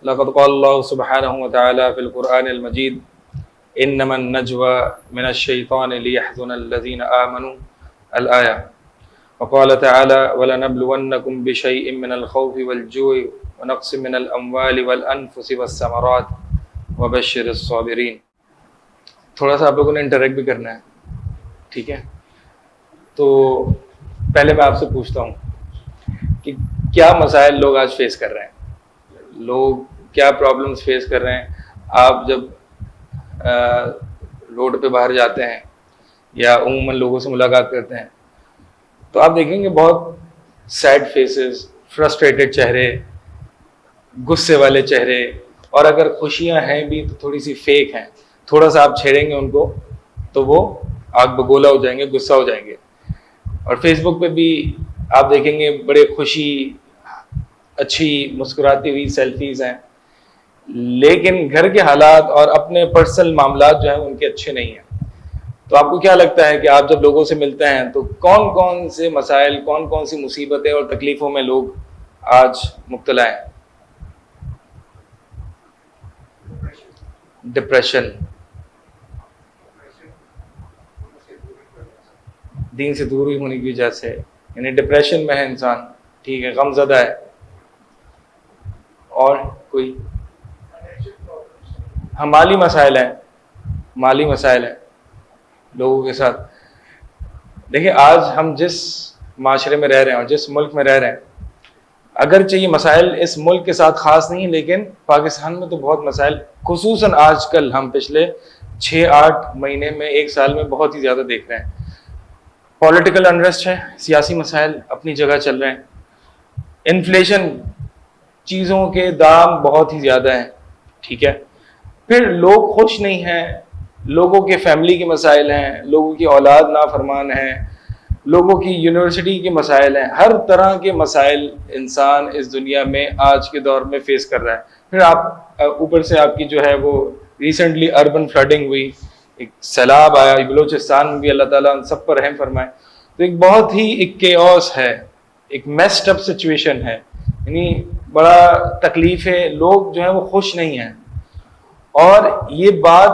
لقد قال الله سبحانه وتعالى في القرآن المجيد إنما النجوى من الشيطان ليحزن الذين آمنوا الآية وقال تعالى ولنبلونكم بشيء من الخوف والجوع ونقص من الأموال والأنفس والثمرات وبشر الصابرين. تھوڑا سا آپ لوگوں نے انٹریکٹ بھی کرنا ہے، ٹھیک ہے؟ تو پہلے میں آپ سے پوچھتا ہوں کہ کیا مسائل لوگ آج فیس کر رہے ہیں، لوگ کیا پرابلمس فیس کر رہے ہیں. آپ جب روڈ پہ باہر جاتے ہیں یا عموماً لوگوں سے ملاقات کرتے ہیں تو آپ دیکھیں گے بہت سیڈ فیسز، فرسٹریٹڈ چہرے، غصے والے چہرے، اور اگر خوشیاں ہیں بھی تو تھوڑی سی فیک ہیں. تھوڑا سا آپ چھیڑیں گے ان کو تو وہ آگ بگولا ہو جائیں گے، غصہ ہو جائیں گے. اور فیس بک پہ بھی آپ دیکھیں گے بڑے خوشی، اچھی مسکراتی ہوئی سیلفیز ہیں، لیکن گھر کے حالات اور اپنے پرسنل معاملات جو ہیں ان کے اچھے نہیں ہیں. تو آپ کو کیا لگتا ہے کہ آپ جب لوگوں سے ملتے ہیں تو کون کون سے مسائل، کون کون سی مصیبتیں اور تکلیفوں میں لوگ آج مبتلا ہیں؟ ڈپریشن، دین سے دوری ہونے کی وجہ سے، یعنی ڈپریشن میں ہے انسان، ٹھیک ہے، غم زدہ ہے. اور کوئی مالی مسائل ہیں، مالی مسائل ہیں لوگوں کے ساتھ. دیکھیں آج ہم جس معاشرے میں رہ رہے ہیں اور جس ملک میں رہ رہے ہیں، اگرچہ یہ مسائل اس ملک کے ساتھ خاص نہیں، لیکن پاکستان میں تو بہت مسائل، خصوصاً آج کل ہم پچھلے 6-8 مہینے میں، 1 سال میں بہت ہی زیادہ دیکھ رہے ہیں. پولیٹیکل انریسٹ ہے، سیاسی مسائل اپنی جگہ چل رہے ہیں. انفلیشن، چیزوں کے دام بہت ہی زیادہ ہیں، ٹھیک ہے. پھر لوگ خوش نہیں ہیں، لوگوں کے فیملی کے مسائل ہیں، لوگوں کی اولاد نافرمان ہیں، لوگوں کی یونیورسٹی کے مسائل ہیں. ہر طرح کے مسائل انسان اس دنیا میں آج کے دور میں فیس کر رہا ہے. پھر آپ اوپر سے آپ کی جو ہے وہ ریسنٹلی اربن فلڈنگ ہوئی، ایک سیلاب آیا بلوچستان میں بھی، اللہ تعالیٰ ان سب پر رحم فرمائے. تو ایک بہت ہی ایک کیوس ہے، ایک میسڈ اپ سچویشن ہے، یعنی بڑا تکلیف ہے. لوگ جو ہیں وہ خوش نہیں ہیں. اور یہ بات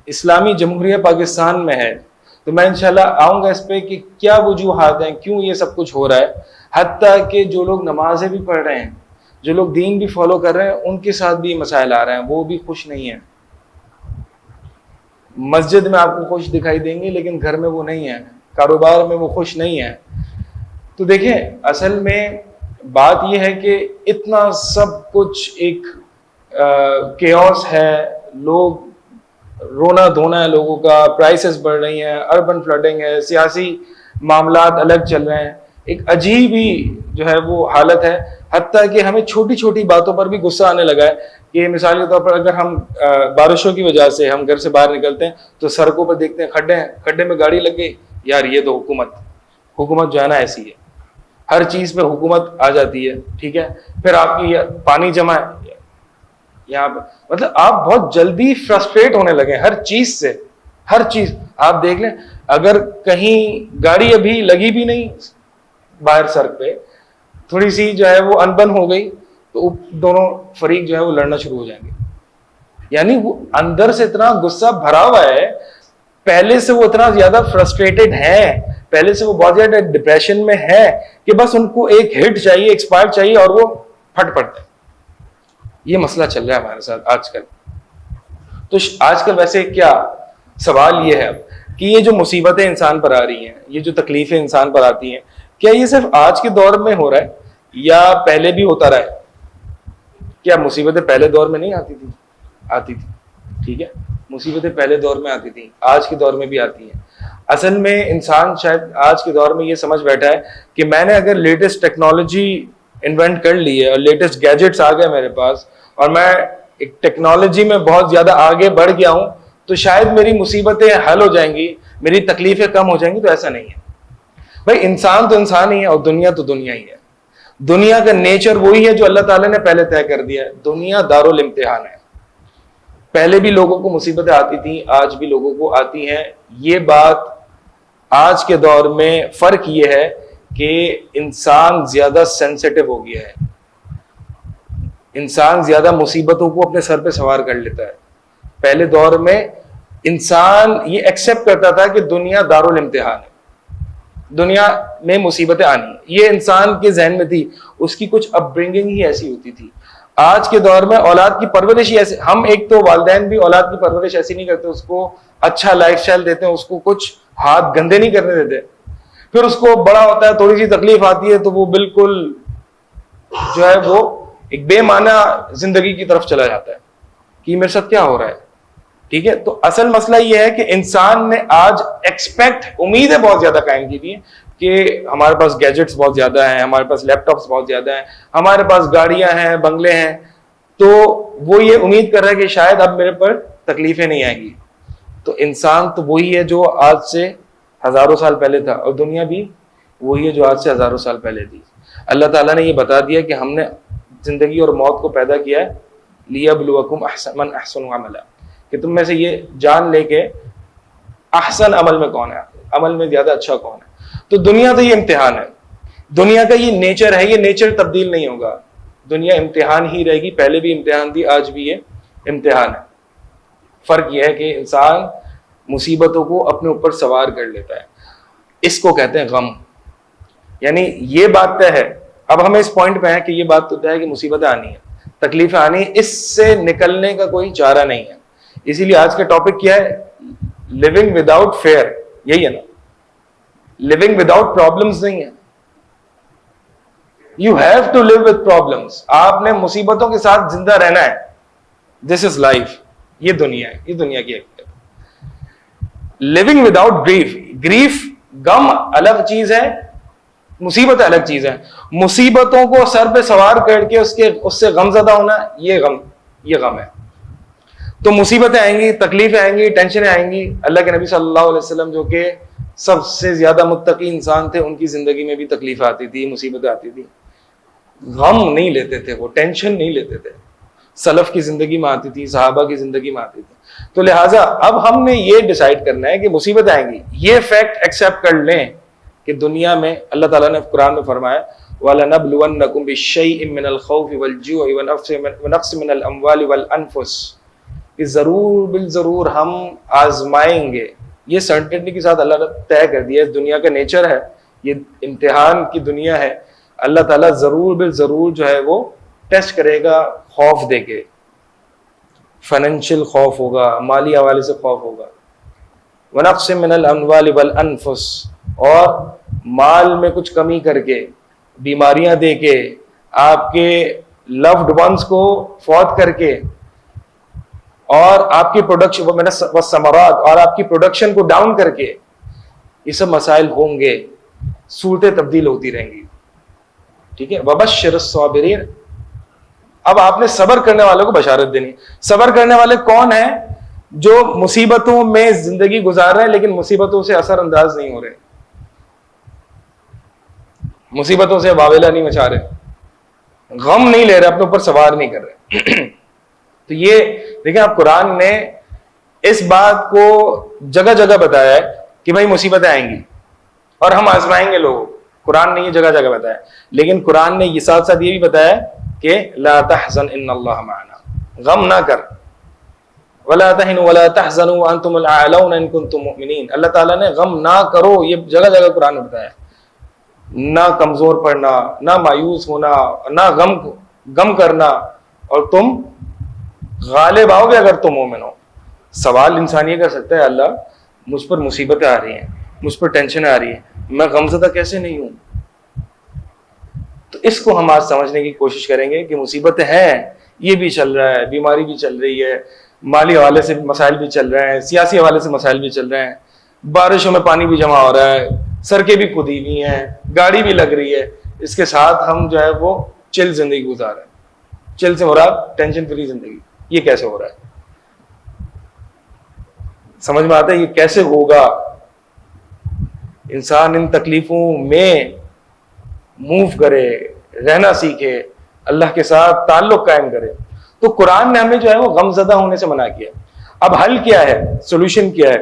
اسلامی جمہوریہ پاکستان میں ہے. تو میں انشاءاللہ آؤں گا اس پہ کہ کیا وجوہات ہیں، کیوں یہ سب کچھ ہو رہا ہے. حتیٰ کہ جو لوگ نمازیں بھی پڑھ رہے ہیں، جو لوگ دین بھی فالو کر رہے ہیں، ان کے ساتھ بھی مسائل آ رہے ہیں، وہ بھی خوش نہیں ہیں. مسجد میں آپ کو خوش دکھائی دیں گے لیکن گھر میں وہ نہیں ہیں، کاروبار میں وہ خوش نہیں ہیں. تو دیکھیں اصل میں بات یہ ہے کہ اتنا سب کچھ ایک کیوس ہے، لوگ رونا دھونا ہے لوگوں کا، پرائسز بڑھ رہی ہیں، اربن فلڈنگ ہے، سیاسی معاملات الگ چل رہے ہیں. ایک عجیب ہی جو ہے وہ حالت ہے. حتیٰ کہ ہمیں چھوٹی چھوٹی باتوں پر بھی غصہ آنے لگا ہے. کہ مثال کے طور پر اگر ہم بارشوں کی وجہ سے ہم گھر سے باہر نکلتے ہیں تو سڑکوں پر دیکھتے ہیں کھڈے ہیں، کھڈے میں گاڑی لگ گئی، یار یہ تو حکومت جو ہے نا ایسی ہے، ہر چیز پہ حکومت آ جاتی ہے، ٹھیک ہے. پھر آپ کی پانی جمع ہے یہاں پہ، مطلب آپ بہت جلدی فرسٹریٹ ہونے لگے ہر چیز سے. ہر چیز آپ دیکھ لیں، اگر کہیں گاڑی ابھی لگی بھی نہیں باہر سڑک پہ، تھوڑی سی جو ہے وہ انبن ہو گئی تو دونوں فریق جو ہے وہ لڑنا شروع ہو جائیں گے. یعنی وہ اندر سے اتنا غصہ بھرا ہوا ہے، پہلے سے وہ اتنا زیادہ فرسٹریٹڈ ہے، پہلے سے وہ بہت زیادہ ڈپریشن میں ہے کہ بس ان کو ایک ہٹ چاہیے، ایک سپارک چاہیے اور وہ پھٹ پڑتے ہیں. یہ مسئلہ چل رہا ہے ہمارے ساتھ آج کل. تو آج کل ویسے کیا سوال یہ ہے اب کہ یہ جو مصیبتیں انسان پر آ رہی ہیں، یہ جو تکلیفیں انسان پر آتی ہیں، کیا یہ صرف آج کے دور میں ہو رہا ہے یا پہلے بھی ہوتا رہا ہے؟ کیا مصیبتیں پہلے دور میں نہیں آتی تھی؟ ٹھیک ہے، مصیبتیں پہلے دور میں آتی تھیں، آج کے دور میں بھی آتی ہیں. اصل میں انسان شاید آج کے دور میں یہ سمجھ بیٹھا ہے کہ میں نے اگر لیٹسٹ ٹیکنالوجی انوینٹ کر لی ہے اور لیٹسٹ گیجٹس آ گئے میرے پاس اور میں ایک ٹیکنالوجی میں بہت زیادہ آگے بڑھ گیا ہوں تو شاید میری مصیبتیں حل ہو جائیں گی، میری تکلیفیں کم ہو جائیں گی. تو ایسا نہیں ہے بھائی. انسان تو انسان ہی ہے اور دنیا تو دنیا ہی ہے. دنیا کا نیچر وہی ہے جو اللہ تعالیٰ نے پہلے طے کر دیا ہے. دنیا دارالامتحان ہے. پہلے بھی لوگوں کو مصیبتیں آتی تھیں، آج بھی لوگوں کو آتی ہیں. یہ بات آج کے دور میں فرق یہ ہے کہ انسان زیادہ سینسیٹیو ہو گیا ہے. انسان زیادہ مصیبتوں کو اپنے سر پہ سوار کر لیتا ہے. پہلے دور میں انسان یہ ایکسیپٹ کرتا تھا کہ دنیا دارالامتحان ہے، دنیا میں مصیبتیں آنی، یہ انسان کے ذہن میں تھی، اس کی کچھ اپ برنگنگ ہی ایسی ہوتی تھی. آج کے دور میں اولاد کی پرورش ہی ایسے، ہم ایک تو والدین بھی اولاد کی پرورش ایسی نہیں کرتے، اس کو اچھا لائف اسٹائل دیتے ہیں، اس کو کچھ ہاتھ گندے نہیں کرنے دیتے. پھر اس کو بڑا ہوتا ہے، تھوڑی سی تکلیف آتی ہے تو وہ بالکل جو ہے وہ ایک بے معنی زندگی کی طرف چلا جاتا ہے کہ میرے ساتھ کیا ہو رہا ہے. ٹھیک ہے، تو اصل مسئلہ یہ ہے کہ انسان نے آج امیدیں بہت زیادہ قائم کی تھی کہ ہمارے پاس گیجٹس بہت زیادہ ہیں، ہمارے پاس لیپ ٹاپس بہت زیادہ ہیں، ہمارے پاس گاڑیاں ہیں، بنگلے ہیں، تو وہ یہ امید کر رہا ہے کہ شاید اب میرے پر تکلیفیں نہیں آئیں گی. تو انسان تو وہی ہے جو آج سے ہزاروں سال پہلے تھا، اور دنیا بھی وہی ہے جو آج سے ہزاروں سال پہلے تھی. اللہ تعالیٰ نے یہ بتا دیا کہ ہم نے زندگی اور موت کو پیدا کیا ہے لیبلوکم من احسن عملا، کہ تم میں سے یہ جان لے کے احسن عمل میں کون ہے، عمل میں زیادہ اچھا کون ہے. تو دنیا تو یہ امتحان ہے، دنیا کا یہ نیچر ہے، یہ نیچر تبدیل نہیں ہوگا. دنیا امتحان ہی رہے گی، پہلے بھی امتحان تھی، آج بھی یہ امتحان ہے. فرق یہ ہے کہ انسان مصیبتوں کو اپنے اوپر سوار کر لیتا ہے. اس کو کہتے ہیں غم. یعنی یہ بات طے ہے، اب ہمیں اس پوائنٹ پہ ہیں کہ یہ بات تو طے ہے کہ مصیبتیں آنی ہیں، تکلیفیں آنی ہیں، اس سے نکلنے کا کوئی چارہ نہیں ہے. اسی لیے آج کا ٹاپک کیا ہے؟ Living without fear. یہی ہے نا، لیونگ وداؤٹ پرابلمس نہیں ہے. You have to live with problems. آپ نے مصیبتوں کے ساتھ زندہ رہنا ہے. This is life. یہ دنیا ہے، یہ دنیا کی حقیقت. Living without grief. گریف، غم الگ چیز ہے، مصیبت الگ چیز ہے. مصیبتوں کو سر پہ سوار کر کے اس سے غم زدہ ہونا، یہ غم ہے. تو مصیبتیں آئیں گی، تکلیفیں آئیں گی، ٹینشنیں آئیں گی. اللہ کے نبی صلی اللہ علیہ وسلم جو کہ سب سے زیادہ متقی انسان تھے، ان کی زندگی میں بھی تکلیف آتی تھی، مصیبتیں آتی تھی. غم نہیں لیتے تھے، وہ ٹینشن نہیں لیتے تھے. سلف کی زندگی میں آتی تھی، صحابہ کی زندگی میں آتی تھی. تو لہٰذا اب ہم نے یہ ڈیسائیڈ کرنا ہے کہ مصیبتیں آئیں گی، یہ فیکٹ ایکسیپٹ کر لیں کہ دنیا میں اللہ تعالیٰ نے قرآن میں فرمایا وَلَنَبْلُوَنَّكُمْ بِالشَّيْءٍ مِّنَ الْخَوْفِ وَالْجُوعِ وَنَقْصٍ مِّنَ الْأَمْوَالِ وَالْأَنفُسِ، کہ ضرور بالضرور ہم آزمائیں گے. یہ سرٹنٹی کے ساتھ اللہ نے طے کر دیا ہے، دنیا کا نیچر ہے، یہ امتحان کی دنیا ہے. اللہ تعالیٰ ضرور بالضرور جو ہے وہ ٹیسٹ کرے گا، خوف دے کے. فائنینشیل خوف ہوگا، مالی حوالے سے خوف ہوگا. وَنَقْصٍ مِّنَ الْأَمْوَالِ وَالْأَنفُسِ، اور مال میں کچھ کمی کر کے، بیماریاں دے کے، آپ کے لوڈ ونس کو فوت کر کے، اور آپ کی پروڈکشن والثمرات، اور آپ کی پروڈکشن کو ڈاؤن کر کے. یہ سب مسائل ہوں گے، صورتیں تبدیل ہوتی رہیں گی. ٹھیک ہے، وَبَشِّرِ الصَّابِرِينَ. اب آپ نے صبر کرنے والوں کو بشارت دینی. صبر کرنے والے کون ہیں؟ جو مصیبتوں میں زندگی گزار رہے ہیں لیکن مصیبتوں سے اثر انداز نہیں ہو رہے، مصیبتوں سے واویلا نہیں مچا رہے، غم نہیں لے رہے، اپنے اوپر سوار نہیں کر رہے. تو یہ دیکھیں، آپ قرآن نے اس بات کو جگہ جگہ بتایا ہے کہ بھائی مصیبتیں آئیں گی اور ہم آزمائیں گے لوگوں. قرآن نے یہ جگہ جگہ بتایا، لیکن قرآن نے یہ ساتھ ساتھ یہ بھی بتایا کہ لا تحزن ان اللہ معنا، غم نہ کر. ولا تهنوا ولا تحزنوا وانتم الاعلون ان كنتم مؤمنین. اللہ تعالیٰ نے غم نہ کرو، یہ جگہ جگہ قرآن نے بتایا. نہ کمزور پڑنا، نہ مایوس ہونا، نہ غم کرنا، اور تم غالب آؤ گے اگر تم مومن ہو. سوال انسان یہ کر سکتا ہے، اللہ مجھ پر مصیبتیں آ رہی ہیں، مجھ پر ٹینشن آ رہی ہے، میں غمزدہ کیسے نہیں ہوں؟ تو اس کو ہم آج سمجھنے کی کوشش کریں گے کہ مصیبتیں ہیں، یہ بھی چل رہا ہے، بیماری بھی چل رہی ہے، مالی حوالے سے مسائل بھی چل رہے ہیں، سیاسی حوالے سے مسائل بھی چل رہے ہیں، بارشوں میں پانی بھی جمع ہو رہا ہے، سڑکیں بھی کھدی ہوئی ہیں، گاڑی بھی لگ رہی ہے. اس کے ساتھ ہم جو ہے وہ چل زندگی گزار رہے ہیں. چل سے مراد ٹینشن فری زندگی. یہ کیسے ہو رہا ہے؟ سمجھ میں آتا ہے یہ کیسے ہوگا؟ انسان ان تکلیفوں میں موو کرے، رہنا سیکھے، اللہ کے ساتھ تعلق قائم کرے. تو قرآن نے ہمیں جو ہے وہ غم زدہ ہونے سے منع کیا. اب حل کیا ہے؟ سولوشن کیا ہے؟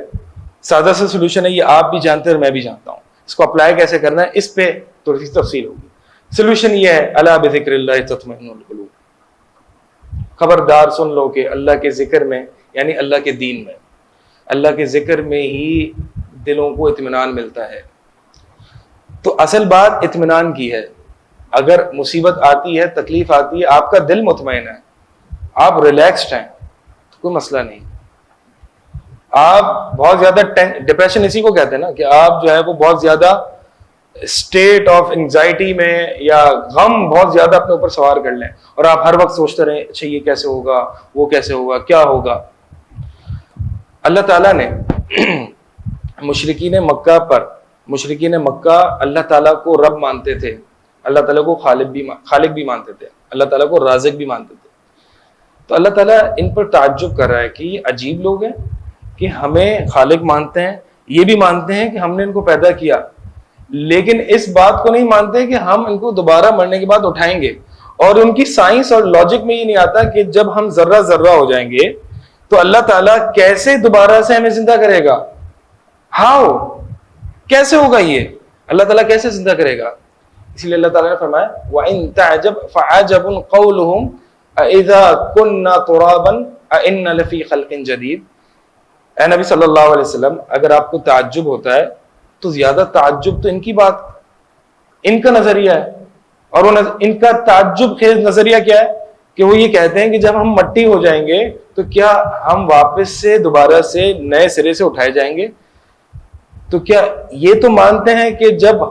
سادہ سے سولوشن ہے، یہ آپ بھی جانتے ہیں اور میں بھی جانتا ہوں. اس کو اپلائی کیسے کرنا ہے، اس پہ تھوڑی سی تفصیل ہوگی. سولوشن یہ ہے، الا بذکر اللہ تطمئن القلوب. خبردار سن لو کہ اللہ کے ذکر میں یعنی اللہ کے دین میں، اللہ کے ذکر میں ہی دلوں کو اطمینان ملتا ہے۔ تو اصل بات اطمینان کی ہے۔ اگر مصیبت آتی ہے، تکلیف آتی ہے، آپ کا دل مطمئن ہے، آپ ریلیکسڈ ہیں، تو کوئی مسئلہ نہیں۔ آپ بہت زیادہ ڈپریشن اسی کو کہتے ہیں نا، کہ آپ جو ہے وہ بہت زیادہ اسٹیٹ آف انگزائٹی میں یا غم بہت زیادہ اپنے اوپر سوار کر لیں اور آپ ہر وقت سوچتے رہیں اچھا یہ کیسے ہوگا، وہ کیسے ہوگا، کیا ہوگا۔ اللہ تعالیٰ نے مشرکین مکہ اللہ تعالیٰ کو رب مانتے تھے، اللہ تعالیٰ کو خالق بھی مانتے تھے، اللہ تعالیٰ کو رازق بھی مانتے تھے۔ تو اللہ تعالیٰ ان پر تعجب کر رہا ہے کہ یہ عجیب لوگ ہیں کہ ہمیں خالق مانتے ہیں، یہ بھی مانتے ہیں کہ ہم نے ان کو پیدا کیا، لیکن اس بات کو نہیں مانتے کہ ہم ان کو دوبارہ مرنے کے بعد اٹھائیں گے۔ اور ان کی سائنس اور لاجک میں یہ نہیں آتا کہ جب ہم ذرہ ذرہ ہو جائیں گے تو اللہ تعالیٰ کیسے دوبارہ سے ہمیں زندہ کرے گا؟ ہاؤ، کیسے ہوگا یہ؟ اللہ تعالیٰ کیسے زندہ کرے گا؟ اسی لیے اللہ تعالیٰ نے فرمایا وَإِن تَعْجَبْ فَعَجَبٌ قَوْلُهُمْ أَإِذَا كُنَّا تُرَابًا أَإِنَّا لَفِي خَلْقٍ جَدِيدٍ۔ اے نبی صلی اللہ علیہ وسلم، اگر آپ کو تعجب ہوتا ہے تو زیادہ تعجب تو ان کی بات، ان کا نظریہ ہے، اور ان کا تعجب خیز نظریہ کیا ہے کہ وہ یہ کہتے ہیں کہ جب ہم مٹی ہو جائیں گے تو کیا ہم واپس سے دوبارہ سے نئے سرے سے اٹھائے جائیں گے؟ تو کیا یہ تو مانتے ہیں کہ جب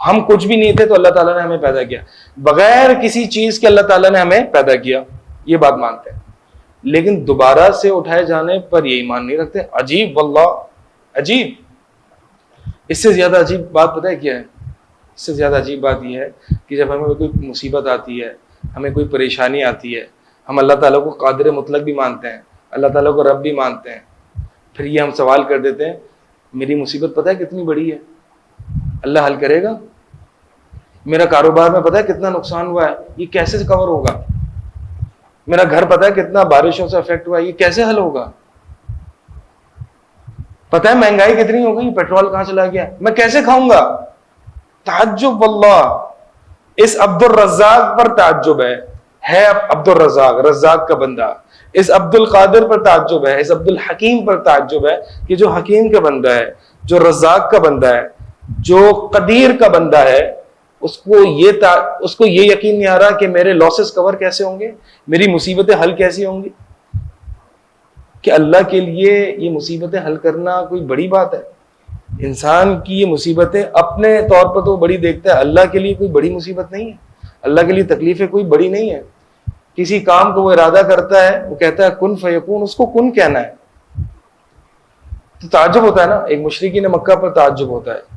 ہم کچھ بھی نہیں تھے تو اللہ تعالیٰ نے ہمیں پیدا کیا، بغیر کسی چیز کے اللہ تعالیٰ نے ہمیں پیدا کیا، یہ بات مانتے ہیں، لیکن دوبارہ سے اٹھائے جانے پر یہ ایمان نہیں رکھتے۔ عجیب، واللہ عجیب۔ اس سے زیادہ عجیب بات پتہ ہے کیا ہے؟ اس سے زیادہ عجیب بات یہ ہے کہ جب ہمیں کوئی مصیبت آتی ہے، ہمیں کوئی پریشانی آتی ہے، ہم اللہ تعالیٰ کو قادر مطلق بھی مانتے ہیں، اللہ تعالیٰ کو رب بھی مانتے ہیں، پھر یہ ہم سوال کر دیتے ہیں میری مصیبت پتہ ہے کتنی بڑی ہے، اللہ حل کرے گا؟ میرا کاروبار میں پتہ ہے کتنا نقصان ہوا ہے، یہ کیسے کور ہوگا؟ میرا گھر پتہ ہے کتنا بارشوں سے افیکٹ ہوا ہے، یہ کیسے حل ہوگا؟ پتہ ہے مہنگائی کتنی ہو گئی، پیٹرول کہاں چلا گیا، میں کیسے کھاؤں گا؟ تعجب، واللہ اس عبد الرزاق پر تعجب ہے عبد الرزاق، رزاق کا بندہ، اس عبد القادر پر تعجب ہے، اس عبد الحکیم پر تعجب ہے کہ جو حکیم کا بندہ ہے، جو رزاق کا بندہ ہے، جو قدیر کا بندہ ہے، اس کو یہ یقین نہیں آ رہا کہ میرے لاسز کور کیسے ہوں گے، میری مصیبتیں حل کیسی ہوں گی؟ کہ اللہ کے لیے یہ مصیبتیں حل کرنا کوئی بڑی بات ہے؟ انسان کی یہ مصیبتیں اپنے طور پر تو بڑی دیکھتا ہے، اللہ کے لیے کوئی بڑی مصیبت نہیں ہے، اللہ کے لیے تکلیفیں کوئی بڑی نہیں ہے۔ کسی کام کو وہ ارادہ کرتا ہے، وہ کہتا ہے کن فیکون، اس کو کن کہنا ہے۔ تو تعجب ہوتا ہے نا، ایک مشرکین مکہ پر تعجب ہوتا ہے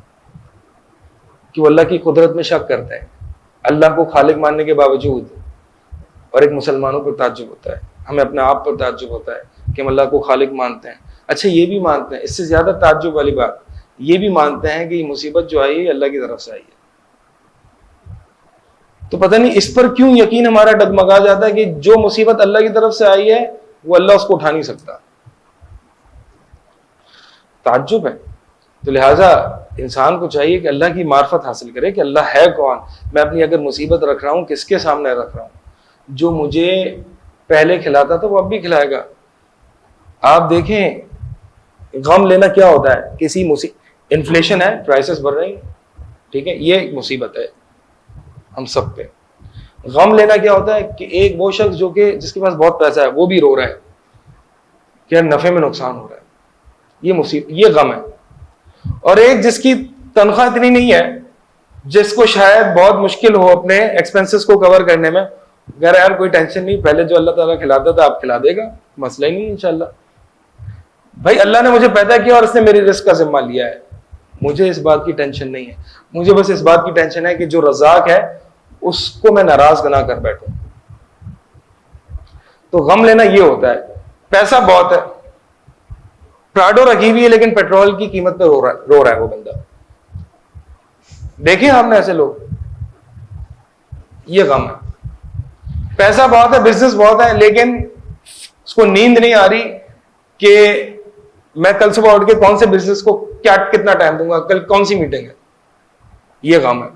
کہ وہ اللہ کی قدرت میں شک کرتا ہے اللہ کو خالق ماننے کے باوجود، اور ایک مسلمانوں پر تعجب ہوتا ہے، ہمیں اپنے آپ پر تعجب ہوتا ہے کہ ہم اللہ کو خالق مانتے ہیں۔ اچھا یہ بھی مانتے ہیں، اس سے زیادہ تعجب والی بات یہ بھی مانتے ہیں کہ یہ مصیبت جو آئی ہے اللہ کی طرف سے آئی ہے۔ تو پتہ نہیں اس پر کیوں یقین ہمارا ڈگمگا جاتا ہے کہ جو مصیبت اللہ کی طرف سے آئی ہے وہ اللہ اس کو اٹھا نہیں سکتا۔ تعجب ہے۔ تو لہٰذا انسان کو چاہیے کہ اللہ کی معرفت حاصل کرے کہ اللہ ہے کون، میں اپنی اگر مصیبت رکھ رہا ہوں کس کے سامنے رکھ رہا ہوں؟ جو مجھے پہلے کھلاتا تھا وہ اب بھی کھلائے گا۔ آپ دیکھیں غم لینا کیا ہوتا ہے، کسی انفلیشن ہے، پرائسز بڑھ رہی ہیں، ٹھیک ہے، یہ ایک مصیبت ہے ہم سب پہ۔ غم لینا کیا ہوتا ہے کہ ایک وہ شخص جس کے پاس بہت پیسہ ہے وہ بھی رو رہا ہے کہ نفع میں نقصان ہو رہا ہے، یہ غم ہے۔ اور ایک جس کی تنخواہ اتنی نہیں ہے، جس کو شاید بہت مشکل ہو اپنے ایکسپینسز کو کور کرنے میں، کہہ رہا یار کوئی ٹینشن نہیں، پہلے جو اللہ تعالیٰ کھلاتا تھا آپ کھلا دے گا، مسئلہ ہی نہیں انشاءاللہ۔ بھائی اللہ نے مجھے پیدا کیا اور اس نے میری رزق کا ذمہ لیا ہے، مجھے اس بات کی ٹینشن نہیں ہے، مجھے بس اس بات کی ٹینشن ہے کہ جو رزاق ہے اس کو میں ناراض نہ کر بیٹھوں۔ تو غم لینا یہ ہوتا ہے۔ پیسہ بہت ہے، پراڈو رکھی ہوئی ہے، لیکن پیٹرول کی قیمت پہ رو رہا ہے وہ بندہ۔ دیکھیں آپ نے ایسے لوگ، یہ غم ہے۔ پیسہ بہت ہے، بزنس بہت ہے، لیکن اس کو نیند نہیں آ رہی کہ میں کل صبح اٹھ کے کون سے بزنس کو کتنا ٹائم دوں گا، کل کون سی میٹنگ ہے، یہ غم ہے۔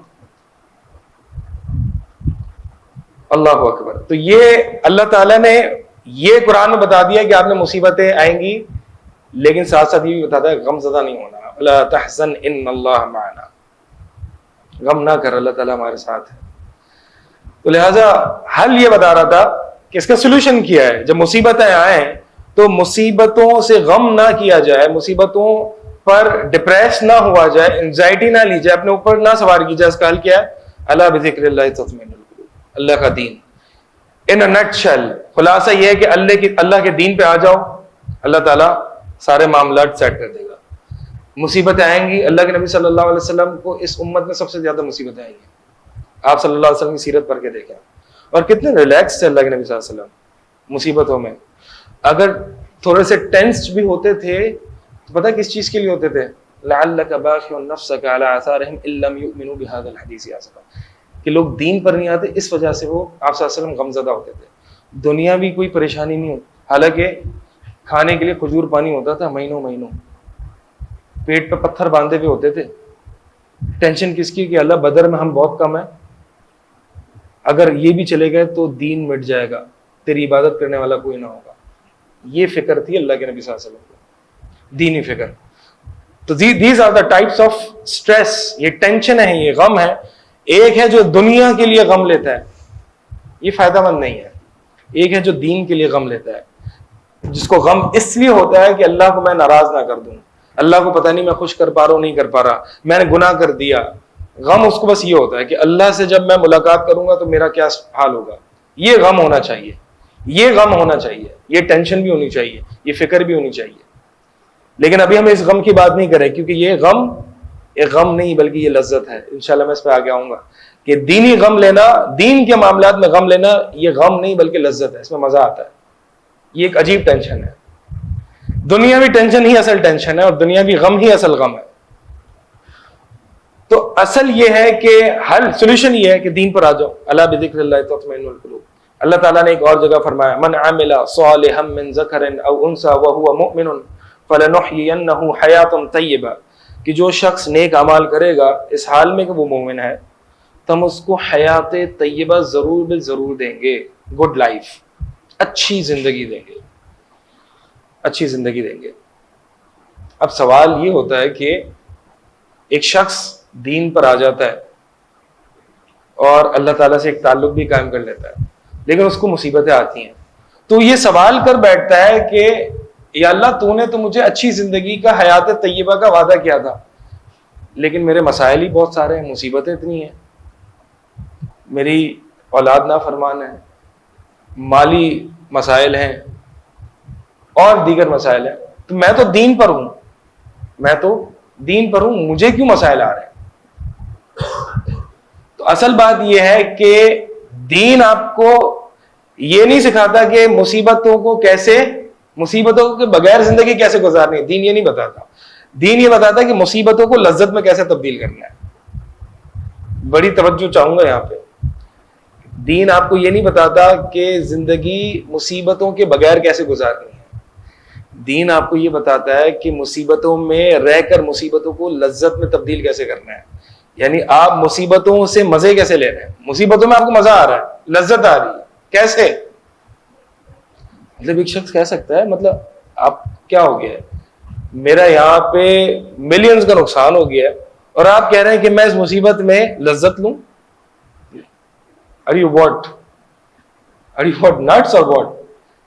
اللہ اکبر۔ تو یہ اللہ تعالیٰ نے یہ قرآن میں بتا دیا کہ آپ نے مصیبتیں آئیں گی، لیکن ساتھ ساتھ یہ بھی بتاتا ہے غم زدہ نہیں ہونا. لا تحزن ان اللہ معنا، غم نہ کر، اللہ تعالیٰ ہمارے ساتھ ہے. تو لہٰذا حل یہ بتا رہا تھا کہ اس کا سولوشن کیا ہے. جب مصیبتیں آئیں تو مصیبتوں سے غم نہ کیا جائے، مصیبتوں پر ڈپریس نہ ہوا جائے، انزائٹی نہ لی جائے، اپنے اوپر نہ سوار کی جائے. اس کا حل کیا ہے؟ الا بذکر اللہ تطمئن القلوب، اللہ کا دین. ان نٹ شیل خلاصہ یہ ہے کہ اللہ کے دین پہ آ جاؤ، اللہ تعالیٰ سارے معاملات سیٹ کر دے گا. مصیبتیں آئیں گی. اللہ کے نبی صلی اللہ علیہ وسلم کو اس امت میں سب سے زیادہ مصیبتیں آئیں گی. آپ صلی اللہ علیہ وسلم کی سیرت پڑھ کے دیکھیں اور کتنے ریلیکس تھے اللہ کے نبی صلی اللہ علیہ وسلم مصیبتوں میں. اگر تھوڑے سے ٹینس بھی ہوتے تھے تو پتہ کس چیز کے لیے ہوتے تھے؟ لعلک باخع نفسک علی آثارہم ان لم یؤمنوا بہذا الحدیث آسفا، کہ لوگ دین پر نہیں آتے، اس وجہ سے وہ آپ صلی اللہ علیہ وسلم غمزدہ ہوتے تھے. دنیاوی کوئی پریشانی نہیں ہوتی، حالانکہ کھانے کے لیے کھجور پانی ہوتا تھا مہینوں مہینوں، پیٹ پہ پتھر باندھے ہوئے ہوتے تھے. ٹینشن کس کی؟ کہ اللہ بدر میں ہم بہت کم ہیں، اگر یہ بھی چلے گئے تو دین مٹ جائے گا، تیری عبادت کرنے والا کوئی نہ ہوگا. یہ فکر تھی اللہ کے نبی صلی اللہ علیہ وسلم کو، دینی فکر. تو these are the types of stress. یہ ٹینشن ہے، یہ غم ہے. ایک ہے جو دنیا کے لیے غم لیتا ہے، یہ فائدہ مند نہیں ہے. ایک ہے جو دین کے لیے غم لیتا ہے، جس کو غم اس لیے ہوتا ہے کہ اللہ کو میں ناراض نہ کر دوں، اللہ کو پتہ نہیں میں خوش کر پا رہا ہوں نہیں کر پا رہا، میں نے گناہ کر دیا. غم اس کو بس یہ ہوتا ہے کہ اللہ سے جب میں ملاقات کروں گا تو میرا کیا حال ہوگا. یہ غم ہونا چاہیے، یہ غم ہونا چاہیے، یہ ٹینشن بھی ہونی چاہیے، یہ فکر بھی ہونی چاہیے. لیکن ابھی ہم اس غم کی بات نہیں کریں، کیونکہ یہ غم ایک غم نہیں بلکہ یہ لذت ہے. انشاءاللہ میں اس پہ آگے آؤں گا کہ دینی غم لینا، دین کے معاملات میں غم لینا، یہ غم نہیں بلکہ لذت ہے، اس میں مزہ آتا ہے. یہ ایک عجیب ٹینشن ہے. دنیاوی ٹینشن ہی اصل ٹینشن ہے اور دنیاوی غم ہی اصل غم ہے. تو اصل یہ ہے کہ حل، سولوشن یہ ہے کہ دین پر آ جاؤ. الا بذکر اللہ تطمئن القلوب. اللہ تعالیٰ نے ایک اور جگہ فرمایا من عمل صالحا من ذکر او انثى وهو مؤمن فلنحيينه حیاتا طیبہ، کہ جو شخص نیک اعمال کرے گا اس حال میں کہ وہ مومن ہے تو ہم اس کو حیات طیبہ ضرور بالضرور دیں گے، گڈ لائف، اچھی زندگی دیں گے، اچھی زندگی دیں گے. اب سوال یہ ہوتا ہے کہ ایک شخص دین پر آ جاتا ہے اور اللہ تعالیٰ سے ایک تعلق بھی قائم کر لیتا ہے، لیکن اس کو مصیبتیں آتی ہیں، تو یہ سوال کر بیٹھتا ہے کہ یا اللہ تو نے تو مجھے اچھی زندگی کا، حیات طیبہ کا وعدہ کیا تھا، لیکن میرے مسائل ہی بہت سارے ہیں، مصیبتیں اتنی ہیں، میری اولاد نافرمان ہے، مالی مسائل ہیں اور دیگر مسائل ہیں، تو میں تو دین پر ہوں، میں تو دین پر ہوں، مجھے کیوں مسائل آ رہے ہیں؟ تو اصل بات یہ ہے کہ دین آپ کو یہ نہیں سکھاتا کہ مصیبتوں کو کیسے، مصیبتوں کے بغیر زندگی کیسے گزارنی ہے. دین یہ نہیں بتاتا. دین یہ بتاتا ہے کہ مصیبتوں کو لذت میں کیسے تبدیل کرنا ہے. بڑی توجہ چاہوں گا یہاں پہ. دین آپ کو یہ نہیں بتاتا کہ زندگی مصیبتوں کے بغیر کیسے گزارنی ہے. دین آپ کو یہ بتاتا ہے کہ مصیبتوں میں رہ کر مصیبتوں کو لذت میں تبدیل کیسے کرنا ہے. یعنی آپ مصیبتوں سے مزے کیسے لے رہے ہیں. مصیبتوں میں آپ کو مزہ آ رہا ہے، لذت آ رہی ہے، کیسے؟ مطلب ایک شخص کہہ سکتا ہے مطلب آپ کیا ہو گیا ہے، میرا یہاں پہ ملینز کا نقصان ہو گیا ہے اور آپ کہہ رہے ہیں کہ میں اس مصیبت میں لذت لوں. Are you what? Are you what nuts or what?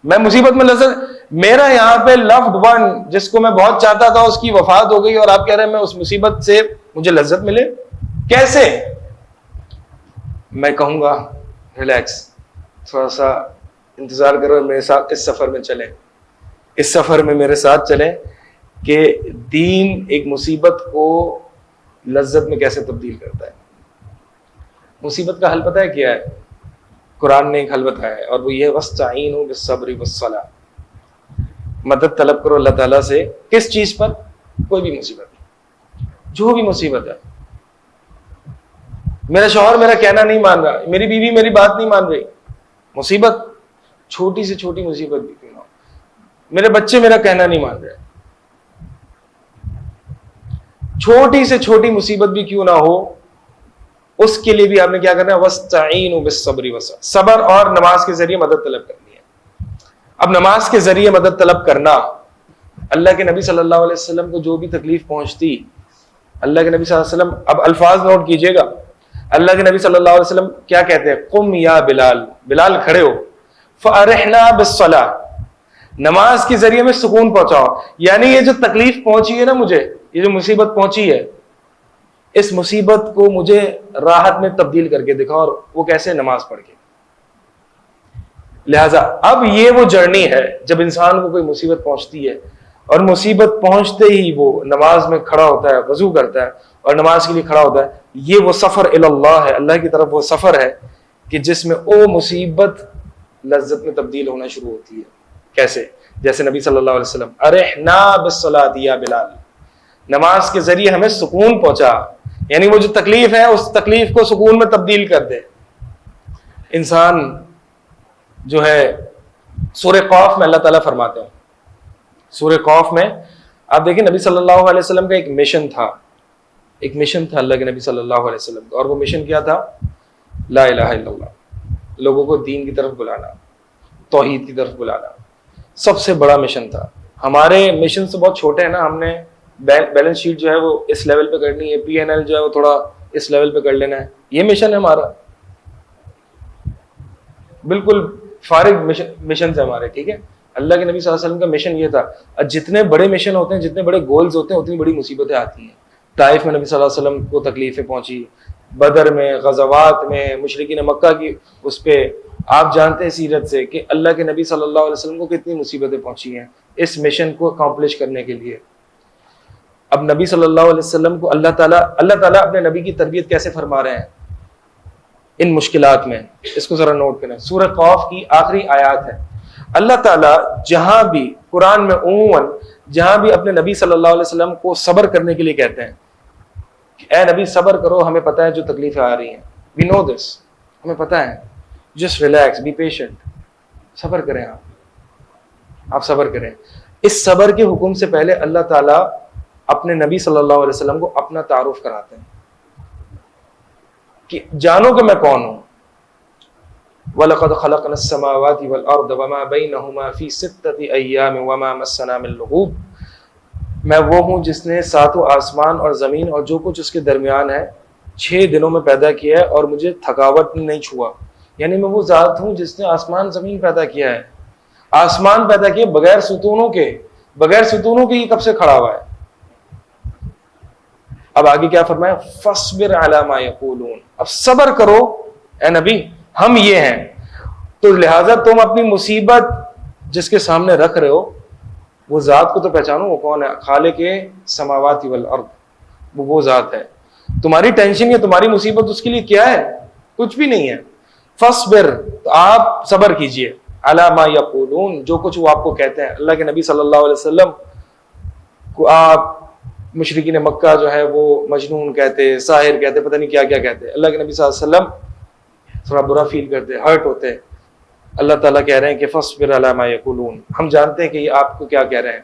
میں مصیبت میں لذت، میرا یہاں پہ loved one جس کو میں بہت چاہتا تھا اس کی وفات ہو گئی اور آپ کہہ رہے ہیں میں اس مصیبت سے مجھے لذت ملے، کیسے؟ میں کہوں گا ریلیکس، تھوڑا سا انتظار کرو، میرے ساتھ اس سفر میں چلیں، اس سفر میں میرے ساتھ چلیں کہ دین ایک مصیبت کو لذت میں کیسے تبدیل کرتا ہے. مصیبت کا حل پتہ ہے کیا ہے؟ قرآن نے ایک حل بتایا ہے اور وہ یہ وَاسْتَعِینُوا بِالصَّبْرِ وَالصَّلَاةِ. مدد طلب کرو اللہ تعالیٰ سے. کس چیز پر؟ کوئی بھی مصیبت، جو بھی مصیبت ہے. میرا شوہر میرا کہنا نہیں مان رہا، میری بیوی میری بات نہیں مان رہی، مصیبت، چھوٹی سے چھوٹی مصیبت بھی کیوں نہ ہو. میرے بچے میرا کہنا نہیں مان رہے، چھوٹی سے چھوٹی مصیبت بھی کیوں نہ ہو، اس کے لیے بھی آپ نے کیا کرنا ہے؟ وَاسْتَعِینُوا بِالصَّبْرِ وَالصَّلَاةِ. صبر اور نماز کے ذریعے مدد طلب کرنی ہے. اب نماز کے ذریعے مدد طلب کرنا، اللہ کے نبی صلی اللہ علیہ وسلم کو جو بھی تکلیف پہنچتی، اللہ کے نبی صلی اللہ علیہ وسلم، اب الفاظ نوٹ کیجئے گا، اللہ کے نبی صلی اللہ علیہ وسلم کیا کہتے ہیں؟ قم یا بلال، بلال کھڑے ہو، فارحنا بالصلاۃ، نماز کے ذریعے میں سکون پہنچاؤ. یعنی یہ جو تکلیف پہنچی ہے نا مجھے، یہ جو مصیبت پہنچی ہے، اس مصیبت کو مجھے راحت میں تبدیل کر کے دکھاؤ. اور وہ کیسے؟ نماز پڑھ کے. لہذا اب یہ وہ جرنی ہے جب انسان کو کوئی مصیبت پہنچتی ہے اور مصیبت پہنچتے ہی وہ نماز میں کھڑا ہوتا ہے، وضو کرتا ہے اور نماز کے لیے کھڑا ہوتا ہے. یہ وہ سفر اللہ ہے، اللہ کی طرف وہ سفر ہے کہ جس میں او مصیبت لذت میں تبدیل ہونا شروع ہوتی ہے. کیسے؟ جیسے نبی صلی اللہ علیہ وسلم ارحنا بالصلاۃ یا بلال، نماز کے ذریعے ہمیں سکون پہنچا، یعنی وہ جو تکلیف ہے اس تکلیف کو سکون میں تبدیل کر دے. انسان جو ہے سورہ قاف میں اللہ تعالیٰ فرماتے ہیں، سورہ قاف میں آپ دیکھیں نبی صلی اللہ علیہ وسلم کا ایک مشن تھا، ایک مشن تھا اللہ کے نبی صلی اللہ علیہ وسلم کا، اور وہ مشن کیا تھا؟ لا الہ الا اللہ، لوگوں کو دین کی طرف بلانا، توحید کی طرف بلانا. سب سے بڑا مشن تھا. ہمارے مشن سے بہت چھوٹے ہیں نا، ہم نے بیلنس شیٹ جو ہے وہ اس لیول پہ کرنی ہے، پی این ایل جو ہے وہ تھوڑا اس لیول پہ کر لینا ہے، یہ مشن ہے ہمارا. بالکل فارغ مشن سے ہمارے، ٹھیک ہے. اللہ کے نبی صلی اللہ علیہ وسلم کا مشن یہ تھا. جتنے بڑے مشن ہوتے ہیں، جتنے بڑے گولز ہوتے ہیں، اتنی بڑی مصیبتیں آتی ہیں. طائف میں نبی صلی اللہ علیہ وسلم کو تکلیفیں پہنچی، بدر میں، غزوات میں، مشرکین مکہ کی اس پہ آپ جانتے ہیں سیرت سے کہ اللہ کے نبی صلی اللہ علیہ وسلم کو کتنی مصیبتیں پہنچی ہیں اس مشن کو اکمپلش کرنے کے لیے. اب نبی صلی اللہ علیہ وسلم کو اللہ تعالیٰ اپنے نبی کی تربیت کیسے فرما رہے ہیں ان مشکلات میں، اس کو ذرا نوٹ کریں. سورہ قاف کی آخری آیات ہے. اللہ تعالیٰ جہاں بھی قرآن میں عموماً جہاں بھی اپنے نبی صلی اللہ علیہ وسلم کو صبر کرنے کے لیے کہتے ہیں کہ اے نبی صبر کرو، ہمیں پتہ ہے جو تکلیفیں آ رہی ہیں، وی نو دس، ہمیں پتہ ہے، جسٹ ریلیکس، بی پیشنٹ، صبر کریں، آپ صبر کریں. اس صبر کے حکم سے پہلے اللہ تعالیٰ اپنے نبی صلی اللہ علیہ وسلم کو اپنا تعارف کراتے ہیں کہ جانو کہ میں کون ہوں. وَلَقَدْ خَلَقْنَا السَّمَاوَاتِ وَالْأَرْضَ وَمَا بَيْنَهُمَا فِي سِتَّةِ أَيَّامٍ وَمَا مَسَّنَا مِن لُغُوبٍ، میں وہ ہوں جس نے ساتوں آسمان اور زمین اور جو کچھ اس کے درمیان ہے 6 دنوں میں پیدا کیا ہے اور مجھے تھکاوٹ نہیں چھوا. یعنی میں وہ ذات ہوں جس نے آسمان زمین پیدا کیا ہے، آسمان پیدا کیے بغیر ستونوں کے یہ کب سے کھڑا ہوا ہے. اب آگے کیا فرمایا؟ فَاصْبِرْ عَلَى مَا يَقُولُونَ، اب صبر کرو اے نبی، ہم یہ ہیں. تو لہٰذا تم اپنی مصیبت جس کے سامنے رکھ رہے ہو وہ ذات کو تو پہچانو، وہ کون ہے؟ خالق سماوات والارض، وہ ذات ہے. تمہاری ٹینشن یا تمہاری مصیبت اس کے لیے کیا ہے؟ کچھ بھی نہیں ہے. فَاصْبِرْ، تو آپ صبر کیجئے، عَلَى مَا يَقُولُونَ، جو کچھ وہ آپ کو کہتے ہیں. اللہ کے نبی صلی اللہ علیہ وسلم کو آپ مشرکین مکہ جو ہے وہ مجنون کہتے، ساحر کہتے، پتہ نہیں کیا کیا کہتے. اللہ کے نبی صلی اللہ علیہ وسلم تھوڑا برا فیل کرتے، ہرٹ ہوتے. اللہ تعالیٰ کہہ رہے ہیں کہ فَاصْبِرْ عَلَى مَا يَقُولُونَ، ہم جانتے ہیں کہ یہ آپ کو کیا کہہ رہے ہیں،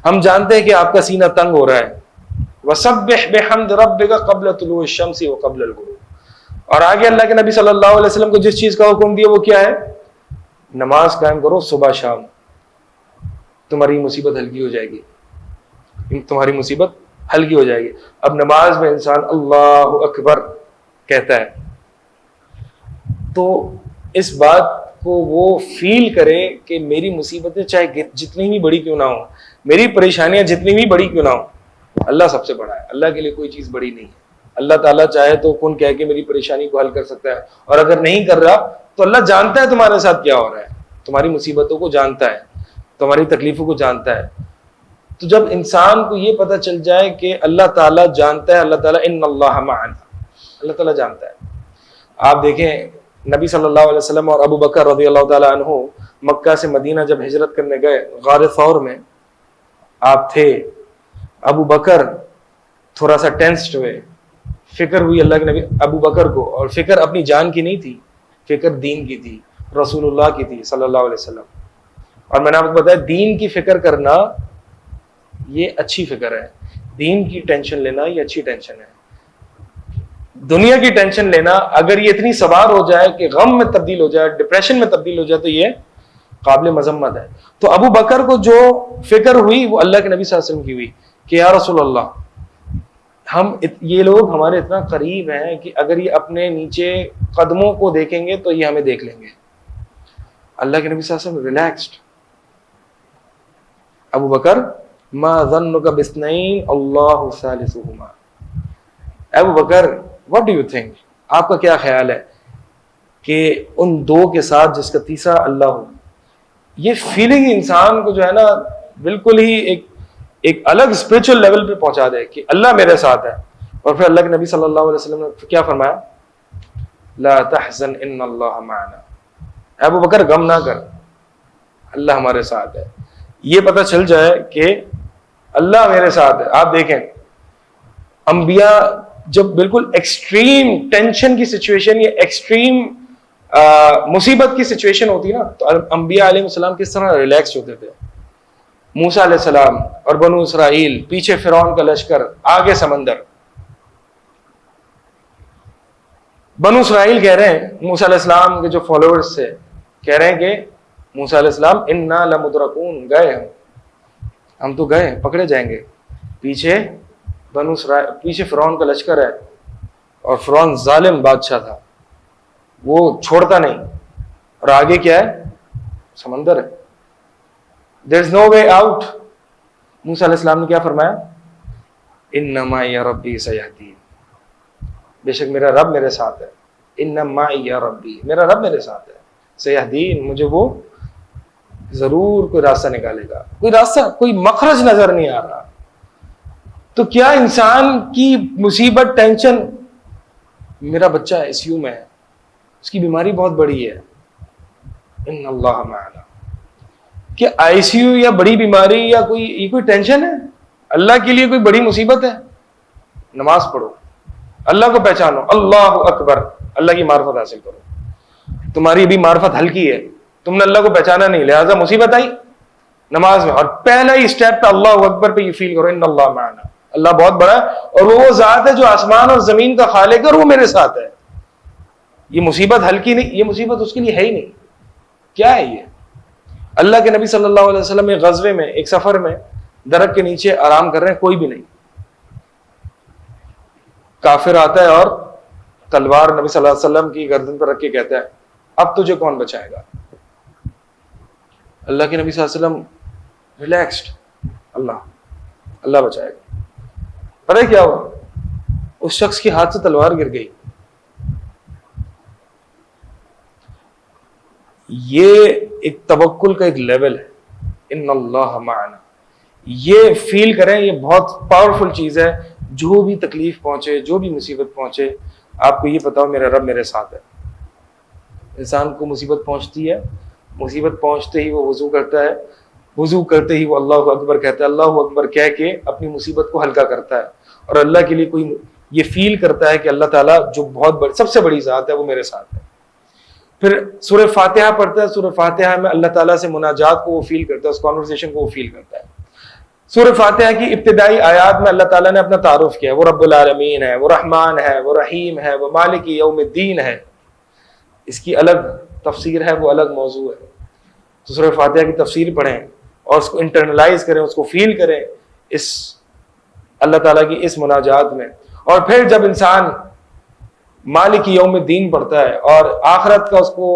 ہم جانتے ہیں کہ آپ کا سینہ تنگ ہو رہا ہے. وَسَبِّحْ بِحَمْدِ رَبِّكَ قَبْلَ طُلُوعِ الشَّمْسِ وَقَبْلَ الْغُرُوبِ. اور آگے اللہ کے نبی صلی اللہ علیہ وسلم کو جس چیز کا حکم دیا وہ کیا ہے؟ نماز قائم کرو صبح شام، تمہاری مصیبت ہلکی ہو جائے گی، تمہاری مصیبت ہلکی ہو جائے گی. اب نماز میں انسان اللہ اکبر کہتا ہے تو اس بات کو وہ فیل کرے کہ میری مصیبتیں چاہے جتنی بھی بڑی کیوں نہ ہوں، میری پریشانیاں جتنی بھی بڑی کیوں نہ ہوں، اللہ سب سے بڑا ہے. اللہ کے لیے کوئی چیز بڑی نہیں ہے. اللہ تعالیٰ چاہے تو کن کہہ کے میری پریشانی کو حل کر سکتا ہے، اور اگر نہیں کر رہا تو اللہ جانتا ہے تمہارے ساتھ کیا ہو رہا ہے، تمہاری مصیبتوں کو جانتا ہے، تمہاری تکلیفوں کو جانتا ہے. تو جب انسان کو یہ پتہ چل جائے کہ اللہ تعالیٰ جانتا ہے، اللہ تعالیٰ ان اللہ معنا، اللہ تعالیٰ جانتا ہے. آپ دیکھیں نبی صلی اللہ علیہ وسلم اور ابو بکر رضی اللہ تعالیٰ عنہ مکہ سے مدینہ جب ہجرت کرنے گئے، غار ثور میں آپ تھے. ابو بکر تھوڑا سا ٹینسڈ ہوئے، فکر ہوئی اللہ کے نبی ابو بکر کو، اور فکر اپنی جان کی نہیں تھی، فکر دین کی تھی، رسول اللہ کی تھی صلی اللہ علیہ وسلم. اور میں نے آپ کو بتایا دین کی فکر کرنا یہ اچھی فکر ہے، دین کی ٹینشن لینا یہ اچھی ٹینشن ہے. دنیا کی ٹینشن لینا اگر یہ اتنی سوار ہو جائے کہ غم میں تبدیل ہو جائے، ڈپریشن میں تبدیل ہو جائے، تو یہ قابل مذمت ہے. تو ابو بکر کو جو فکر ہوئی وہ اللہ کے نبی صلی اللہ علیہ وسلم کی ہوئی کہ یا رسول اللہ یہ لوگ ہمارے اتنا قریب ہیں کہ اگر یہ اپنے نیچے قدموں کو دیکھیں گے تو یہ ہمیں دیکھ لیں گے. اللہ کے نبی صلی اللہ علیہ وسلم ریلیکسڈ. ابو بکر ما ظنک باثنین اللہ ثالثہما. ابو بکر what do you think, آپ کا کیا خیال ہے کہ ان دو کے ساتھ جس کا تیسرا اللہ ہو. یہ فیلنگ انسان کو جو ہے نا بالکل ہی ایک الگ اسپرچل لیول پہ پہنچا دے کہ اللہ میرے ساتھ ہے. اور پھر اللہ کے نبی صلی اللہ علیہ وسلم نے کیا فرمایا, لا تحزن ان اللہ معنا. ابو بکر غم نہ کر, اللہ ہمارے ساتھ ہے. یہ پتہ چل جائے کہ اللہ میرے ساتھ ہے. آپ دیکھیں انبیاء جب بالکل ایکسٹریم ٹینشن کی سچویشن یا ایکسٹریم مصیبت کی سچویشن ہوتی نا تو انبیاء علیہ السلام کس طرح ریلیکس ہوتے تھے. موسیٰ علیہ السلام اور بنو اسرائیل, پیچھے فرعون کا لشکر, آگے سمندر. بنو اسرائیل کہہ رہے ہیں, موسیٰ علیہ السلام کے جو فالوورز تھے کہہ رہے ہیں کہ موسیٰ علیہ السلام انا لمدرکون, گئے ہم تو گئے, پکڑے جائیں گے. پیچھے بنو اسرائیل, پیچھے فرعون کا لشکر ہے اور فرعون ظالم بادشاہ تھا, وہ چھوڑتا نہیں. اور آگے کیا ہے, سمندر ہے. there is no way out. موسیٰ علیہ السلام نے کیا فرمایا, ان معی ربی سیہدین, بے شک میرا رب میرے ساتھ ہے. ان معی ربی, میرا رب میرے ساتھ ہے. سیہدین, مجھے وہ ضرور کوئی راستہ نکالے گا. کوئی راستہ, کوئی مخرج نظر نہیں آ رہا. تو کیا انسان کی مصیبت, ٹینشن, میرا بچہ آئی سی یو میں ہے, اس کی بیماری بہت بڑی ہے, ان اللہ معنا. کہ آئی سی یو یا بڑی بیماری یا یہ کوئی ٹینشن ہے؟ اللہ کے لیے کوئی بڑی مصیبت ہے؟ نماز پڑھو, اللہ کو پہچانو, اللہ اکبر, اللہ کی معرفت حاصل کرو. تمہاری بھی معرفت ہلکی ہے, تم نے اللہ کو پہچانا نہیں, لہذا مصیبت آئی نماز میں. اور پہلا ہی اسٹیپ پہ اللہ اکبر پہ یہ فیل کرو, ان اللہ معنا, اللہ بہت بڑا ہے اور وہ ذات ہے جو آسمان اور زمین کا خالق ہے اور وہ میرے ساتھ ہے. یہ مصیبت ہلکی نہیں, یہ مصیبت اس کے لیے ہے ہی نہیں. کیا ہے یہ؟ اللہ کے نبی صلی اللہ علیہ وسلم ایک غزوے میں, ایک سفر میں درخت کے نیچے آرام کر رہے ہیں, کوئی بھی نہیں. کافر آتا ہے اور تلوار نبی صلی اللہ علیہ وسلم کی گردن پر رکھ کے کہتا ہے اب تجھے کون بچائے گا. اللہ کے نبی صلی اللہ علیہ وسلم ریلیکسڈ, اللہ بچائے گا. پتہ کیا ہوا, اس شخص کے ہاتھ سے تلوار گر گئی. یہ ایک توکل کا ایک لیول ہے, ان اللہ معنا. یہ فیل کریں, یہ بہت پاورفل چیز ہے. جو بھی تکلیف پہنچے, جو بھی مصیبت پہنچے, آپ کو یہ پتا ہو میرا رب میرے ساتھ ہے. انسان کو مصیبت پہنچتی ہے, مصیبت پہنچتے ہی وہ وضو کرتا ہے, وضو کرتے ہی وہ اللہ اکبر کہتا ہے, اللہ اکبر کہہ کے اپنی مصیبت کو ہلکا کرتا ہے. اور اللہ کے لیے کوئی یہ فیل کرتا ہے کہ اللہ تعالیٰ جو بہت بڑی, سب سے بڑی ذات ہے, وہ میرے ساتھ ہے. پھر سورہ فاتحہ پڑھتا ہے, سورہ فاتحہ میں اللہ تعالیٰ سے مناجات کو وہ فیل کرتا ہے, اس کانورسیشن کو وہ فیل کرتا ہے. سورہ فاتحہ کی ابتدائی آیات میں اللہ تعالیٰ نے اپنا تعارف کیا, وہ رب العالمین ہے, وہ رحمان ہے, وہ رحیم ہے, وہ مالک یوم الدین ہے. اس کی الگ تفسیر ہے, وہ الگ موضوع ہے. تو سورہ فاتحہ کی تفسیر پڑھیں اور اس کو انٹرنلائز کریں, اس کو فیل کریں اس اللہ تعالیٰ کی اس مناجات میں. اور پھر جب انسان مالک یوم الدین پڑھتا ہے اور آخرت کا اس کو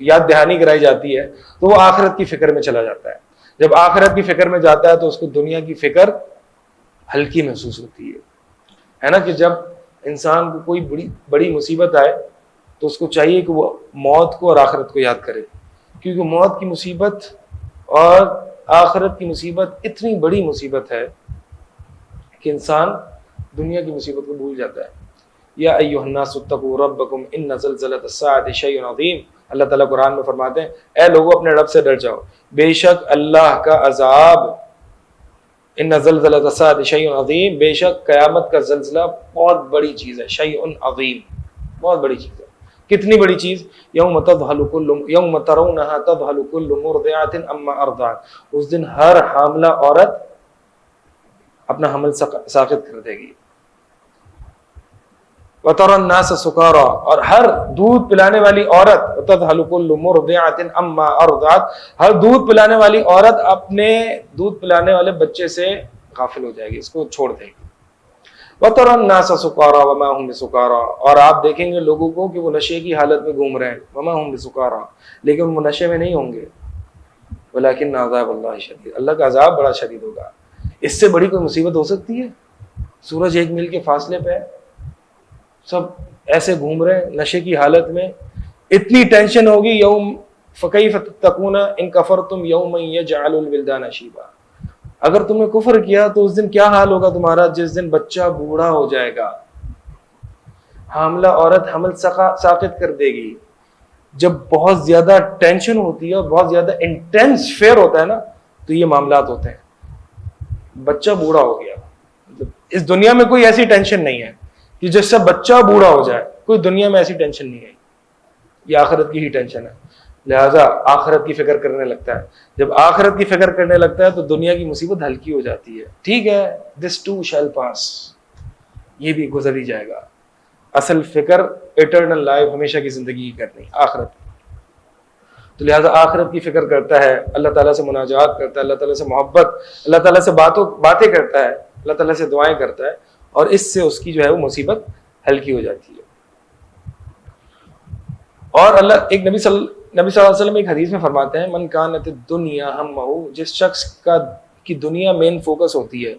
یاد دہانی کرائی جاتی ہے تو وہ آخرت کی فکر میں چلا جاتا ہے. جب آخرت کی فکر میں جاتا ہے تو اس کو دنیا کی فکر ہلکی محسوس ہوتی ہے نا. کہ جب انسان کو کوئی بڑی مصیبت آئے تو اس کو چاہیے کہ وہ موت کو اور آخرت کو یاد کرے, کیونکہ موت کی مصیبت اور آخرت کی مصیبت اتنی بڑی مصیبت ہے کہ انسان دنیا کی مصیبت کو بھول جاتا ہے. یا ایھا الناس اتقوا ربکم ان زلزلۃ الساعۃ شیء عظیم. اللہ تعالیٰ قرآن میں فرماتے ہیں اے لوگو اپنے رب سے ڈر جاؤ, بے شک اللہ کا عذاب, ان زلزلۃ الساعۃ شیء عظیم, بے شک قیامت کا زلزلہ بہت بڑی چیز ہے. شیء عظیم, بہت بڑی چیز ہے. کتنی بڑی چیز, یوم ترونھا تذہل کل مرضعۃ عما ارضعت, اس دن ہر حاملہ عورت اپنا حمل ساقط کر دے گی. وَتَرَى النَّاسَ سُكَارَى، اور ہر دودھ پلانے والی عورت، وَتَذْهَلُ كُلُّ مُرْضِعَةٍ عَمَّا أَرْضَعَتْ، ہر دودھ پلانے والی عورت اپنے دودھ پلانے والے بچے سے غافل ہو جائے گی، اس کو چھوڑ دے گی۔ وَتَرَى النَّاسَ سُكَارَى وَمَا هُمْ بِسُكَارَى، اور آپ دیکھیں گے لوگوں کو کہ وہ نشے کی حالت میں گھوم رہے ہیں، وَمَا هُمْ بِسُكَارَى، لیکن وہ نشے میں نہیں ہوں گے، وَلَكِنَّ عَذَابَ اللَّهِ شَدِيدٌ، اللہ کا عذاب بڑا شدید ہوگا۔ اس سے بڑی کوئی مصیبت ہو سکتی ہے؟ سورج 1 میل کے فاصلے پہ ہے، سب ایسے گھوم رہے ہیں نشے کی حالت میں، اتنی ٹینشن ہوگی، یوم فَكَيْفَ تَتَّقُونَ إِن كَفَرْتُمْ يَوْمًا يَجْعَلُ الْوِلْدَانَ شِيبًا، اگر تم نے کفر کیا تو اس دن کیا حال ہوگا تمہارا، جس دن بچہ بوڑھا ہو جائے گا، حاملہ عورت حمل ساقط کر دے گی۔ جب بہت زیادہ ٹینشن ہوتی ہے اور بہت زیادہ انٹینس فیئر ہوتا ہے نا، تو یہ معاملات ہوتے ہیں۔ بچہ بوڑھا ہو گیا، اس دنیا میں کوئی ایسی ٹینشن نہیں ہے کہ جس سے بچہ بوڑھا ہو جائے، کوئی دنیا میں ایسی ٹینشن نہیں ہے، یہ آخرت کی ہی ٹینشن ہے، لہذا آخرت کی فکر کرنے لگتا ہے۔ جب آخرت کی فکر کرنے لگتا ہے تو دنیا کی مصیبت ہلکی ہو جاتی ہے، ٹھیک ہے، دس ٹو شیل پاس، یہ بھی گزر ہی جائے گا۔ اصل فکر ایٹرنل لائف، ہمیشہ کی زندگی کی کرنی، آخرت، تو لہذا آخرت کی فکر کرتا ہے، اللہ تعالیٰ سے مناجات کرتا ہے، اللہ تعالیٰ سے محبت، اللہ تعالیٰ سے باتیں کرتا ہے، اللہ تعالیٰ سے دعائیں کرتا ہے، اور اس سے اس کی جو ہے وہ مصیبت ہلکی ہو جاتی ہے۔ اور ایک نبی صلی اللہ علیہ وسلم ایک حدیث میں فرماتے ہیں، من کانت الدنیا ہمہ، جس شخص کی دنیا مین فوکس ہوتی ہے،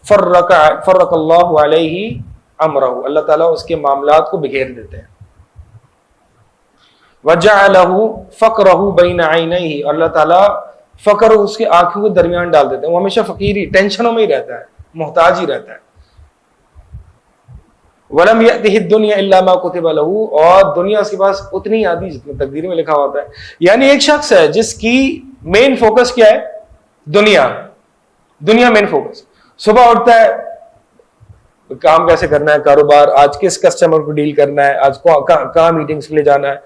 فرق اللہ علیہ امرہ، اللہ تعالیٰ اس کے معاملات کو بکھیر دیتے ہیں، وجعلہ فقرہ بین عینیہ، اور اللہ تعالیٰ فقر اس کے آنکھوں کے درمیان ڈال دیتے ہیں، وہ ہمیشہ فقیر ہی، ٹینشنوں میں ہی رہتا ہے، محتاج ہی رہتا ہے۔ وَلَمْ يَأْتِهِ الدُّنْيَا إِلَّا مَا كُتِبَ لَهُ، اور دنیا اس کے پاس اتنی آتی جتنا تقدیر میں لکھا ہوتا ہے۔ یعنی ایک شخص ہے جس کی مین فوکس کیا ہے؟ دنیا مین فوکس، صبح اٹھتا ہے، کام کیسے کرنا ہے، کاروبار، آج کس کسٹمر کو ڈیل کرنا ہے، آج کہاں میٹنگز کے لیے جانا ہے،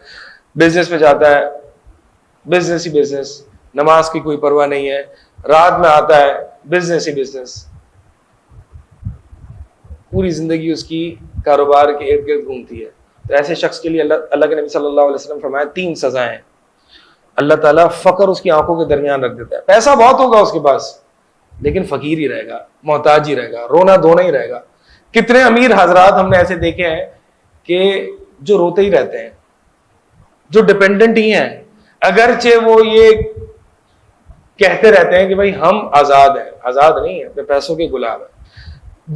بزنس پہ جاتا ہے، بزنس ہی بزنس، نماز کی کوئی پرواہ نہیں ہے، رات میں آتا ہے، بزنس ہی بزنس، پوری زندگی اس کی کاروبار کے ارد گرد گھومتی ہے۔ تو ایسے شخص کے لیے اللہ کے نبی صلی اللہ علیہ وسلم فرمایا 3 سزائیں ہیں۔ اللہ تعالیٰ فقر اس کی آنکھوں کے درمیان رکھ دیتا ہے، پیسہ بہت ہوگا اس کے پاس لیکن فقیر ہی رہے گا، محتاج ہی رہے گا، رونا دھونا ہی رہے گا۔ کتنے امیر حضرات ہم نے ایسے دیکھے ہیں کہ جو روتے ہی رہتے ہیں، جو ڈپینڈنٹ ہی ہیں، اگرچہ وہ یہ کہتے رہتے ہیں کہ بھائی ہم آزاد ہیں، آزاد نہیں ہیں، اپنے پیسوں کے غلام ہیں۔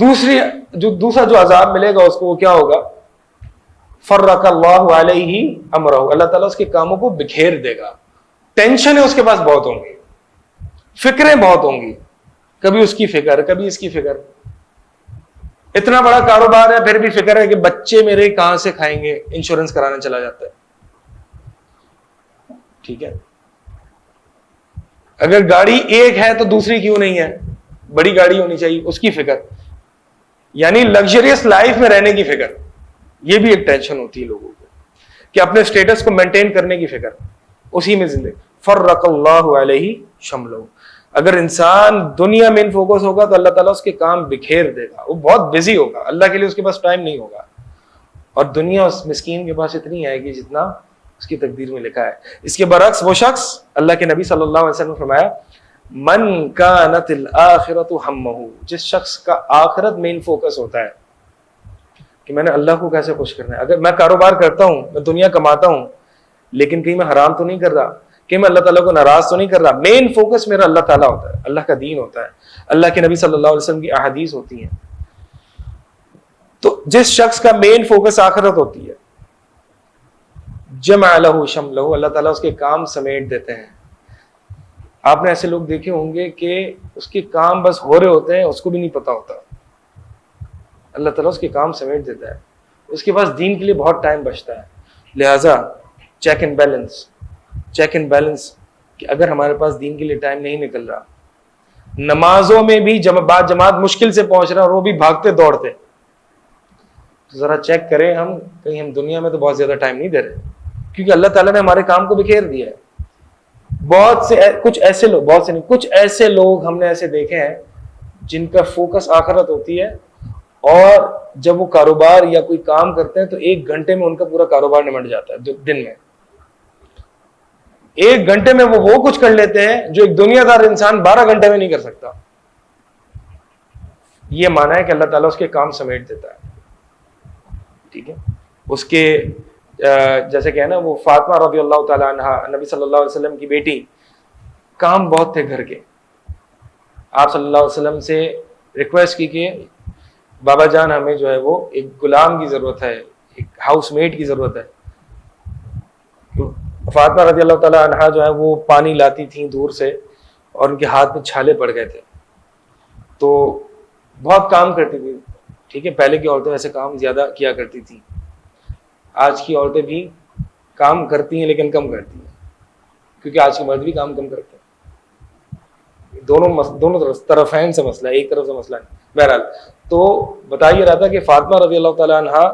دوسرا جو عذاب ملے گا اس کو، وہ کیا ہوگا؟ فرق اللہ علیہ امرہ، اللہ تعالیٰ اس کے کاموں کو بکھیر دے گا۔ ٹینشنیں اس کے پاس بہت ہوں گی، فکریں بہت ہوں گی، کبھی اس کی فکر، کبھی اس کی فکر، اتنا بڑا کاروبار ہے پھر بھی فکر ہے کہ بچے میرے کہاں سے کھائیں گے، انشورنس کرانے چلا جاتا ہے، ٹھیک ہے۔ اگر گاڑی ایک ہے تو دوسری کیوں نہیں ہے، بڑی گاڑی ہونی چاہیے، اس کی فکر، یعنی لگژریس لائف میں رہنے کی فکر، یہ بھی ایک ٹینشن ہوتی ہے لوگوں کو، کہ اپنے اسٹیٹس کو مینٹین کرنے کی فکر، اسی میں زندگی۔ فرق اللہ علیہ شملہ، اگر انسان دنیا میں فوکس ہوگا تو اللہ تعالیٰ اس کے کام بکھیر دے گا، وہ بہت بزی ہوگا، اللہ کے لیے اس کے پاس ٹائم نہیں ہوگا، اور دنیا اس مسکین کے پاس اتنی آئے گی جتنا اس کی تقدیر میں لکھا ہے۔ اس کے برعکس وہ شخص، اللہ کے نبی صلی اللہ علیہ وسلم نے فرمایا، من کانت الآخرۃ ہمہ، جس شخص کا آخرت مین فوکس ہوتا ہے کہ میں نے اللہ کو کیسے خوش کرنا ہے، اگر میں کاروبار کرتا ہوں، میں دنیا کماتا ہوں، لیکن کہیں میں حرام تو نہیں کر رہا، کہ میں اللہ تعالیٰ کو ناراض تو نہیں کر رہا، مین فوکس میرا اللہ تعالیٰ ہوتا ہے، اللہ کا دین ہوتا ہے، اللہ کے نبی صلی اللہ علیہ وسلم کی احادیث ہوتی ہیں۔ تو جس شخص کا مین فوکس آخرت ہوتی ہے، جمع لہ شملہ، اللہ تعالیٰ اس کے کام سمیٹ دیتے ہیں۔ آپ نے ایسے لوگ دیکھے ہوں گے کہ اس کے کام بس ہو رہے ہوتے ہیں، اس کو بھی نہیں پتا ہوتا، اللہ تعالیٰ اس کے کام سمیٹ دیتا ہے، اس کے پاس دین کے لیے بہت ٹائم بچتا ہے۔ لہٰذا چیک اینڈ بیلنس، کہ اگر ہمارے پاس دین کے لیے ٹائم نہیں نکل رہا، نمازوں میں بھی بعد جماعت مشکل سے پہنچ رہا اور وہ بھی بھاگتے دوڑتے، تو ذرا چیک کریں ہم کہیں ہم دنیا میں تو بہت زیادہ ٹائم نہیں دے رہے، کیونکہ اللہ تعالیٰ نے ہمارے کام کو بکھیر دیا ہے۔ کچھ ایسے لوگ ہم نے ایسے دیکھے ہیں جن کا فوکس آخرت ہوتی ہے اور جب وہ کاروبار یا کوئی کام کرتے ہیں تو 1 گھنٹے میں ان کا پورا کاروبار نمٹ جاتا ہے دن میں. 1 گھنٹے میں وہ کچھ کر لیتے ہیں جو ایک دنیا دار انسان 12 گھنٹے میں نہیں کر سکتا. یہ مانا ہے کہ اللہ تعالیٰ اس کے کام سمیٹ دیتا ہے. ٹھیک ہے, اس کے جیسے کہ ہے نا وہ فاطمہ رضی اللہ تعالیٰ عنہ, نبی صلی اللہ علیہ وسلم کی بیٹی, کام بہت تھے گھر کے. آپ صلی اللہ علیہ وسلم سے ریکویسٹ کی کہ بابا جان ہمیں جو ہے وہ ایک غلام کی ضرورت ہے, ایک ہاؤس میٹ کی ضرورت ہے. تو فاطمہ رضی اللہ تعالیٰ عنہ جو ہے وہ پانی لاتی تھیں دور سے, اور ان کے ہاتھ میں چھالے پڑ گئے تھے, تو بہت کام کرتی تھی. ٹھیک ہے, پہلے کی عورتیں ویسے کام زیادہ کیا کرتی تھیں, آج کی عورتیں بھی کام کرتی ہیں لیکن کم کرتی ہیں, کیونکہ آج کے مرد بھی کام کم کرتے ہیں. دونوں طرفین سے مسئلہ ہے, ایک طرف سے مسئلہ نہیں. بہرحال تو بتائیے رہا تھا کہ فاطمہ رضی اللہ تعالیٰ عنہ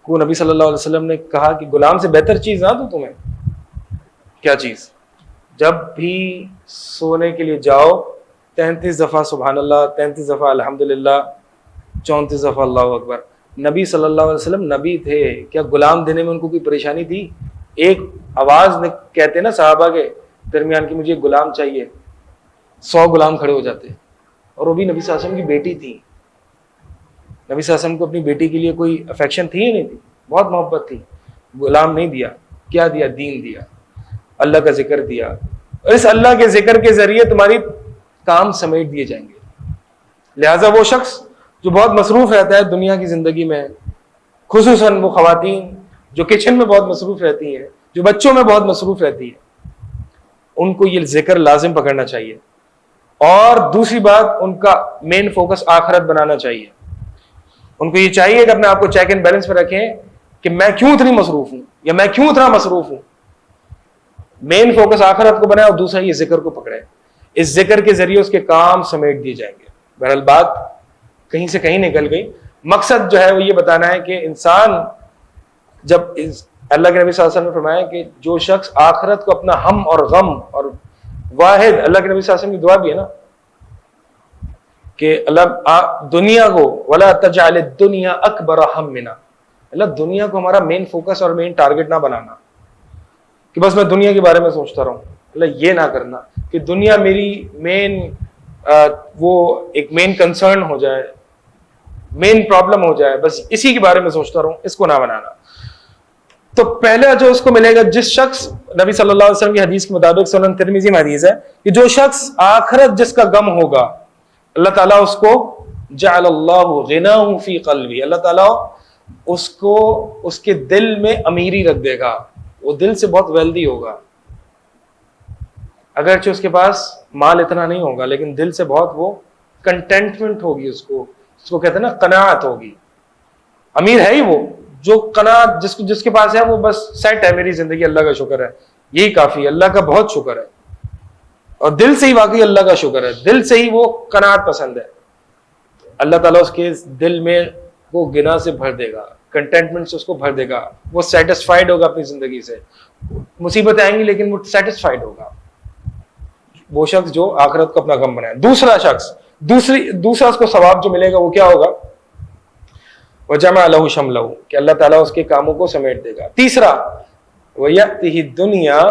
کو نبی صلی اللہ علیہ وسلم نے کہا کہ غلام سے بہتر چیز نہ دوں تمہیں. کیا چیز؟ جب بھی سونے کے لیے جاؤ 33 دفعہ سبحان اللہ, 33 دفعہ الحمدللہ, 34 دفعہ اللہ اکبر. نبی صلی اللہ علیہ وسلم نبی تھے, کیا غلام دینے میں ان کو کوئی پریشانی تھی؟ ایک آواز نے کہتے نا صحابہ کے درمیان کہ مجھے غلام چاہیے, 100 غلام کھڑے ہو جاتے. اور وہ بھی نبی صلی اللہ علیہ وسلم کی بیٹی تھی. نبی صلی اللہ علیہ وسلم کو اپنی بیٹی کے لیے کوئی افیکشن تھی ہی نہیں تھی, بہت محبت تھی. غلام نہیں دیا, کیا دیا؟ دین دیا, اللہ کا ذکر دیا, اور اس اللہ کے ذکر کے ذریعے تمہاری کام سمیٹ دیے جائیں گے. لہٰذا وہ شخص جو بہت مصروف رہتا ہے دنیا کی زندگی میں, خصوصاً وہ خواتین جو کچن میں بہت مصروف رہتی ہیں, جو بچوں میں بہت مصروف رہتی ہیں, ان کو یہ ذکر لازم پکڑنا چاہیے. اور دوسری بات, ان کا مین فوکس آخرت بنانا چاہیے. ان کو یہ چاہیے کہ اپنے آپ کو چیک اینڈ بیلنس پہ رکھیں کہ میں کیوں اتنی مصروف ہوں یا میں کیوں اتنا مصروف ہوں. مین فوکس آخرت کو بنائے اور دوسرا یہ ذکر کو پکڑے. اس ذکر کے ذریعے اس کے کام سمیٹ دیے جائیں گے. بہرحال بات کہیں سے کہیں نکل گئی. مقصد جو ہے وہ یہ بتانا ہے کہ انسان جب اللہ کے نبی صلی اللہ علیہ وسلم نے فرمایا کہ جو شخص آخرت کو اپنا ہم اور غم, اور واحد اللہ کے نبی صلی اللہ علیہ وسلم کی دعا بھی ہے نا کہ اللہ دنیا کو ولا تجعل الدنیا اکبر ہمنا, اللہ دنیا کو ہمارا مین فوکس اور مین ٹارگٹ نہ بنانا کہ بس میں دنیا کے بارے میں سوچتا رہوں. اللہ یہ نہ کرنا کہ دنیا میری مین وہ ایک مین کنسرن ہو جائے, مین پرابلم ہو جائے, بس اسی کے بارے میں سوچتا رہوں, اس کو نہ بنانا. تو پہلا جو اس کو ملے گا, جس شخص, نبی صلی اللہ علیہ وسلم کی حدیث کے مطابق سنن ترمذی میں حدیث ہے کہ جو شخص آخرت جس کا غم ہوگا, اللہ تعالیٰ اس کو جعل اللہ غناہ فی قلبی, اللہ تعالیٰ اس کو اس کے دل میں امیری رکھ دے گا. وہ دل سے بہت ویلدی ہوگا, اگرچہ اس کے پاس مال اتنا نہیں ہوگا, لیکن دل سے بہت وہ کنٹینٹمنٹ ہوگی, اس کو کہتے ہیں نا قناعت ہوگی. امیر ہے ہی وہ جو قناعت جس کے پاس ہے, وہ بس سیٹ ہے, میری زندگی اللہ کا شکر ہے, یہی کافی ہے, اللہ کا بہت شکر ہے. اور دل سے ہی واقعی اللہ کا شکر ہے, دل سے ہی وہ قناعت پسند ہے. اللہ تعالیٰ اس کے دل میں وہ گنا سے بھر دے گا, کنٹینٹمنٹ سے اس کو بھر دے گا, وہ سیٹسفائیڈ ہوگا اپنی زندگی سے. مصیبتیں آئیں گی لیکن وہ سیٹسفائیڈ ہوگا, وہ شخص جو آخرت کو اپنا غم بنائے. دوسرا شخص, دوسرا اس کو ثواب جو ملے گا وہ کیا ہوگا؟ وجمع له شمله, کہ اللہ تعالیٰ اس کے کاموں کو سمیٹ دے گا. تیسرا وَيَأْتِهِ الدُّنْيَا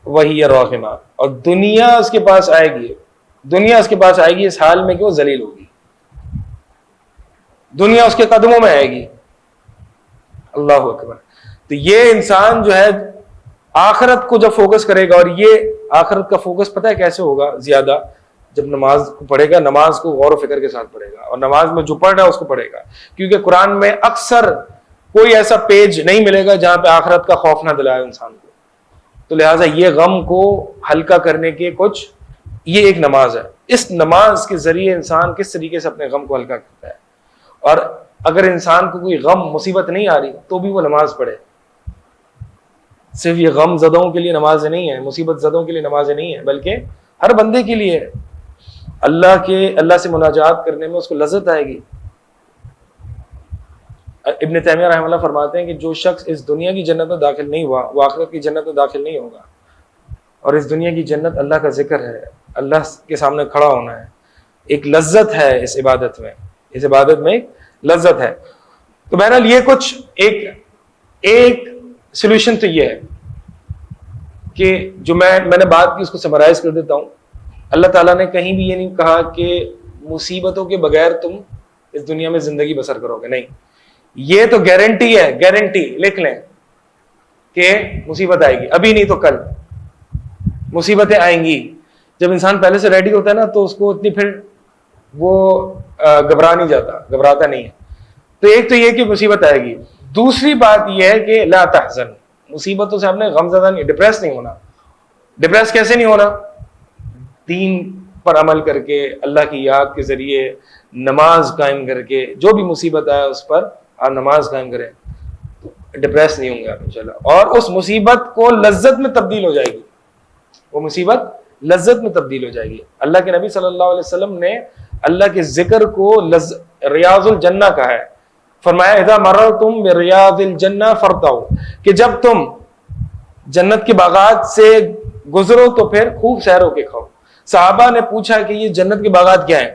وَهِيَ رَاغِمَةٌ, اور دنیا اس کے پاس آئے گی, دنیا اس کے پاس آئے گی اس حال میں کہ وہ ذلیل ہوگی. دنیا اس کے قدموں میں آئے گی. اللہ اکبر. تو یہ انسان جو ہے آخرت کو جب فوکس کرے گا, اور یہ آخرت کا فوکس پتہ ہے کیسے ہوگا زیادہ؟ جب نماز کو پڑھے گا, نماز کو غور و فکر کے ساتھ پڑھے گا, اور نماز میں جو پڑھ رہا ہے اس کو پڑھے گا. کیونکہ قرآن میں اکثر کوئی ایسا پیج نہیں ملے گا جہاں پہ آخرت کا خوف نہ دلائے انسان کو. تو لہٰذا یہ غم کو ہلکا کرنے کے کچھ, یہ ایک نماز ہے. اس نماز کے ذریعے انسان کس طریقے سے اپنے غم کو ہلکا کرتا ہے. اور اگر انسان کو کوئی غم مصیبت نہیں آ رہی تو بھی وہ نماز پڑھے. صرف یہ غم زدوں کے لیے نمازیں نہیں ہیں, مصیبت زدوں کے لیے نمازیں نہیں ہیں, بلکہ ہر بندے کے لیے اللہ سے مناجات کرنے میں اس کو لذت آئے گی. ابن تیمیہ رحمہ اللہ فرماتے ہیں کہ جو شخص اس دنیا کی جنت میں داخل نہیں ہوا, وہ آخرت کی جنت میں داخل نہیں ہوگا. اور اس دنیا کی جنت اللہ کا ذکر ہے, اللہ کے سامنے کھڑا ہونا ہے, ایک لذت ہے اس عبادت میں، اس عبادت میں ایک لذت ہے. تو بہرحال یہ کچھ ایک سولوشن تو یہ ہے کہ جو میں نے بات کی اس کو سمرائز کر دیتا ہوں. اللہ تعالیٰ نے کہیں بھی یہ نہیں کہا کہ مصیبتوں کے بغیر تم اس دنیا میں زندگی بسر کرو گے، نہیں. یہ تو گارنٹی ہے، گارنٹی لکھ لیں کہ مصیبت آئے گی، ابھی نہیں تو کل مصیبتیں آئیں گی. جب انسان پہلے سے ریڈی ہوتا ہے نا تو اس کو اتنی پھر وہ گھبراتا نہیں ہے. تو ایک تو یہ کہ مصیبت آئے گی. دوسری بات یہ ہے کہ لا تحزن، مصیبتوں سے ہم نے غم زدہ نہیں، ڈپریس نہیں ہونا. ڈپریس کیسے نہیں ہونا؟ دین پر عمل کر کے، اللہ کی یاد کے ذریعے، نماز قائم کر کے، جو بھی مصیبت آئے اس پر آپ نماز قائم کریں، ڈپریس نہیں ہوں گے آپ انشاءاللہ. اور اس مصیبت کو لذت میں تبدیل ہو جائے گی، وہ مصیبت لذت میں تبدیل ہو جائے گی. اللہ کے نبی صلی اللہ علیہ وسلم نے اللہ کے ذکر کو ریاض الجنہ کہا ہے. فرمایا اذا مررتم بریاض الجنہ فرتعوا، کہ جب تم جنت کے باغات سے گزرو تو پھر خوب سیر ہو کے کھاؤ. صحابہ نے پوچھا کہ یہ جنت کے باغات کیا ہیں؟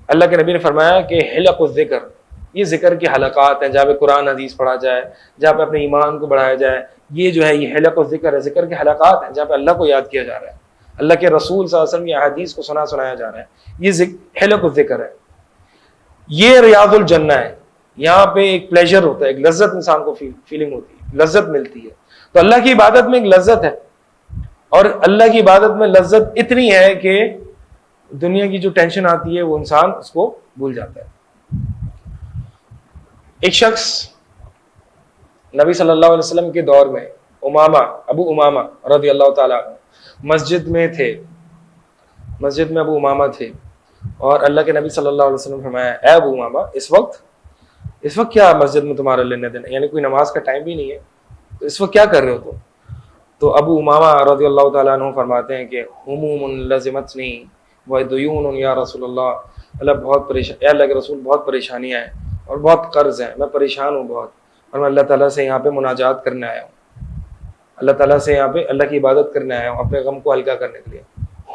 اللہ کے نبی نے فرمایا کہ حلق الذکر، یہ ذکر کے حلقات ہیں جہاں پہ قرآن حدیث پڑھا جائے، جہاں پہ اپنے ایمان کو بڑھایا جائے. یہ جو ہے یہ حلق الذکر ہے، ذکر کے حلقات ہیں جہاں پہ اللہ کو یاد کیا جا رہا ہے، اللہ کے رسول صلی اللہ علیہ وسلم کی احادیث کو سنایا جا رہا ہے. یہ حلق الذکر ہے، یہ ریاض الجنہ ہے. یہاں پہ ایک پلیجر ہوتا ہے، ایک لذت انسان کو فیلنگ ہوتی ہے، لذت ملتی ہے. تو اللہ کی عبادت میں ایک لذت ہے، اور اللہ کی عبادت میں لذت اتنی ہے کہ دنیا کی جو ٹینشن آتی ہے وہ انسان اس کو بھول جاتا ہے. ایک شخص نبی صلی اللہ علیہ وسلم کے دور میں ابو امامہ رضی اللہ تعالیٰ مسجد میں تھے، مسجد میں ابو امامہ تھے، اور اللہ کے نبی صلی اللہ علیہ وسلم نے فرمایا اے ابو امامہ اس وقت کیا مسجد میں تمہارا لینے دینا، یعنی کوئی نماز کا ٹائم بھی نہیں ہے، تو اس وقت کیا کر رہے ہو تم؟ تو ابو امامہ رضی اللہ تعالیٰ عنہ فرماتے ہیں کہ ہموم لزمتنی ودیون یا رسول اللہ، اللہ بہت پریشان، اے اللہ کے رسول بہت پریشانیاں ہیں اور بہت قرض ہیں، میں پریشان ہوں بہت، اور میں اللہ تعالیٰ سے یہاں پہ مناجات کرنے آیا ہوں، اللہ تعالیٰ سے یہاں پہ اللہ کی عبادت کرنے آیا ہوں اپنے غم کو ہلکا کرنے کے لیے.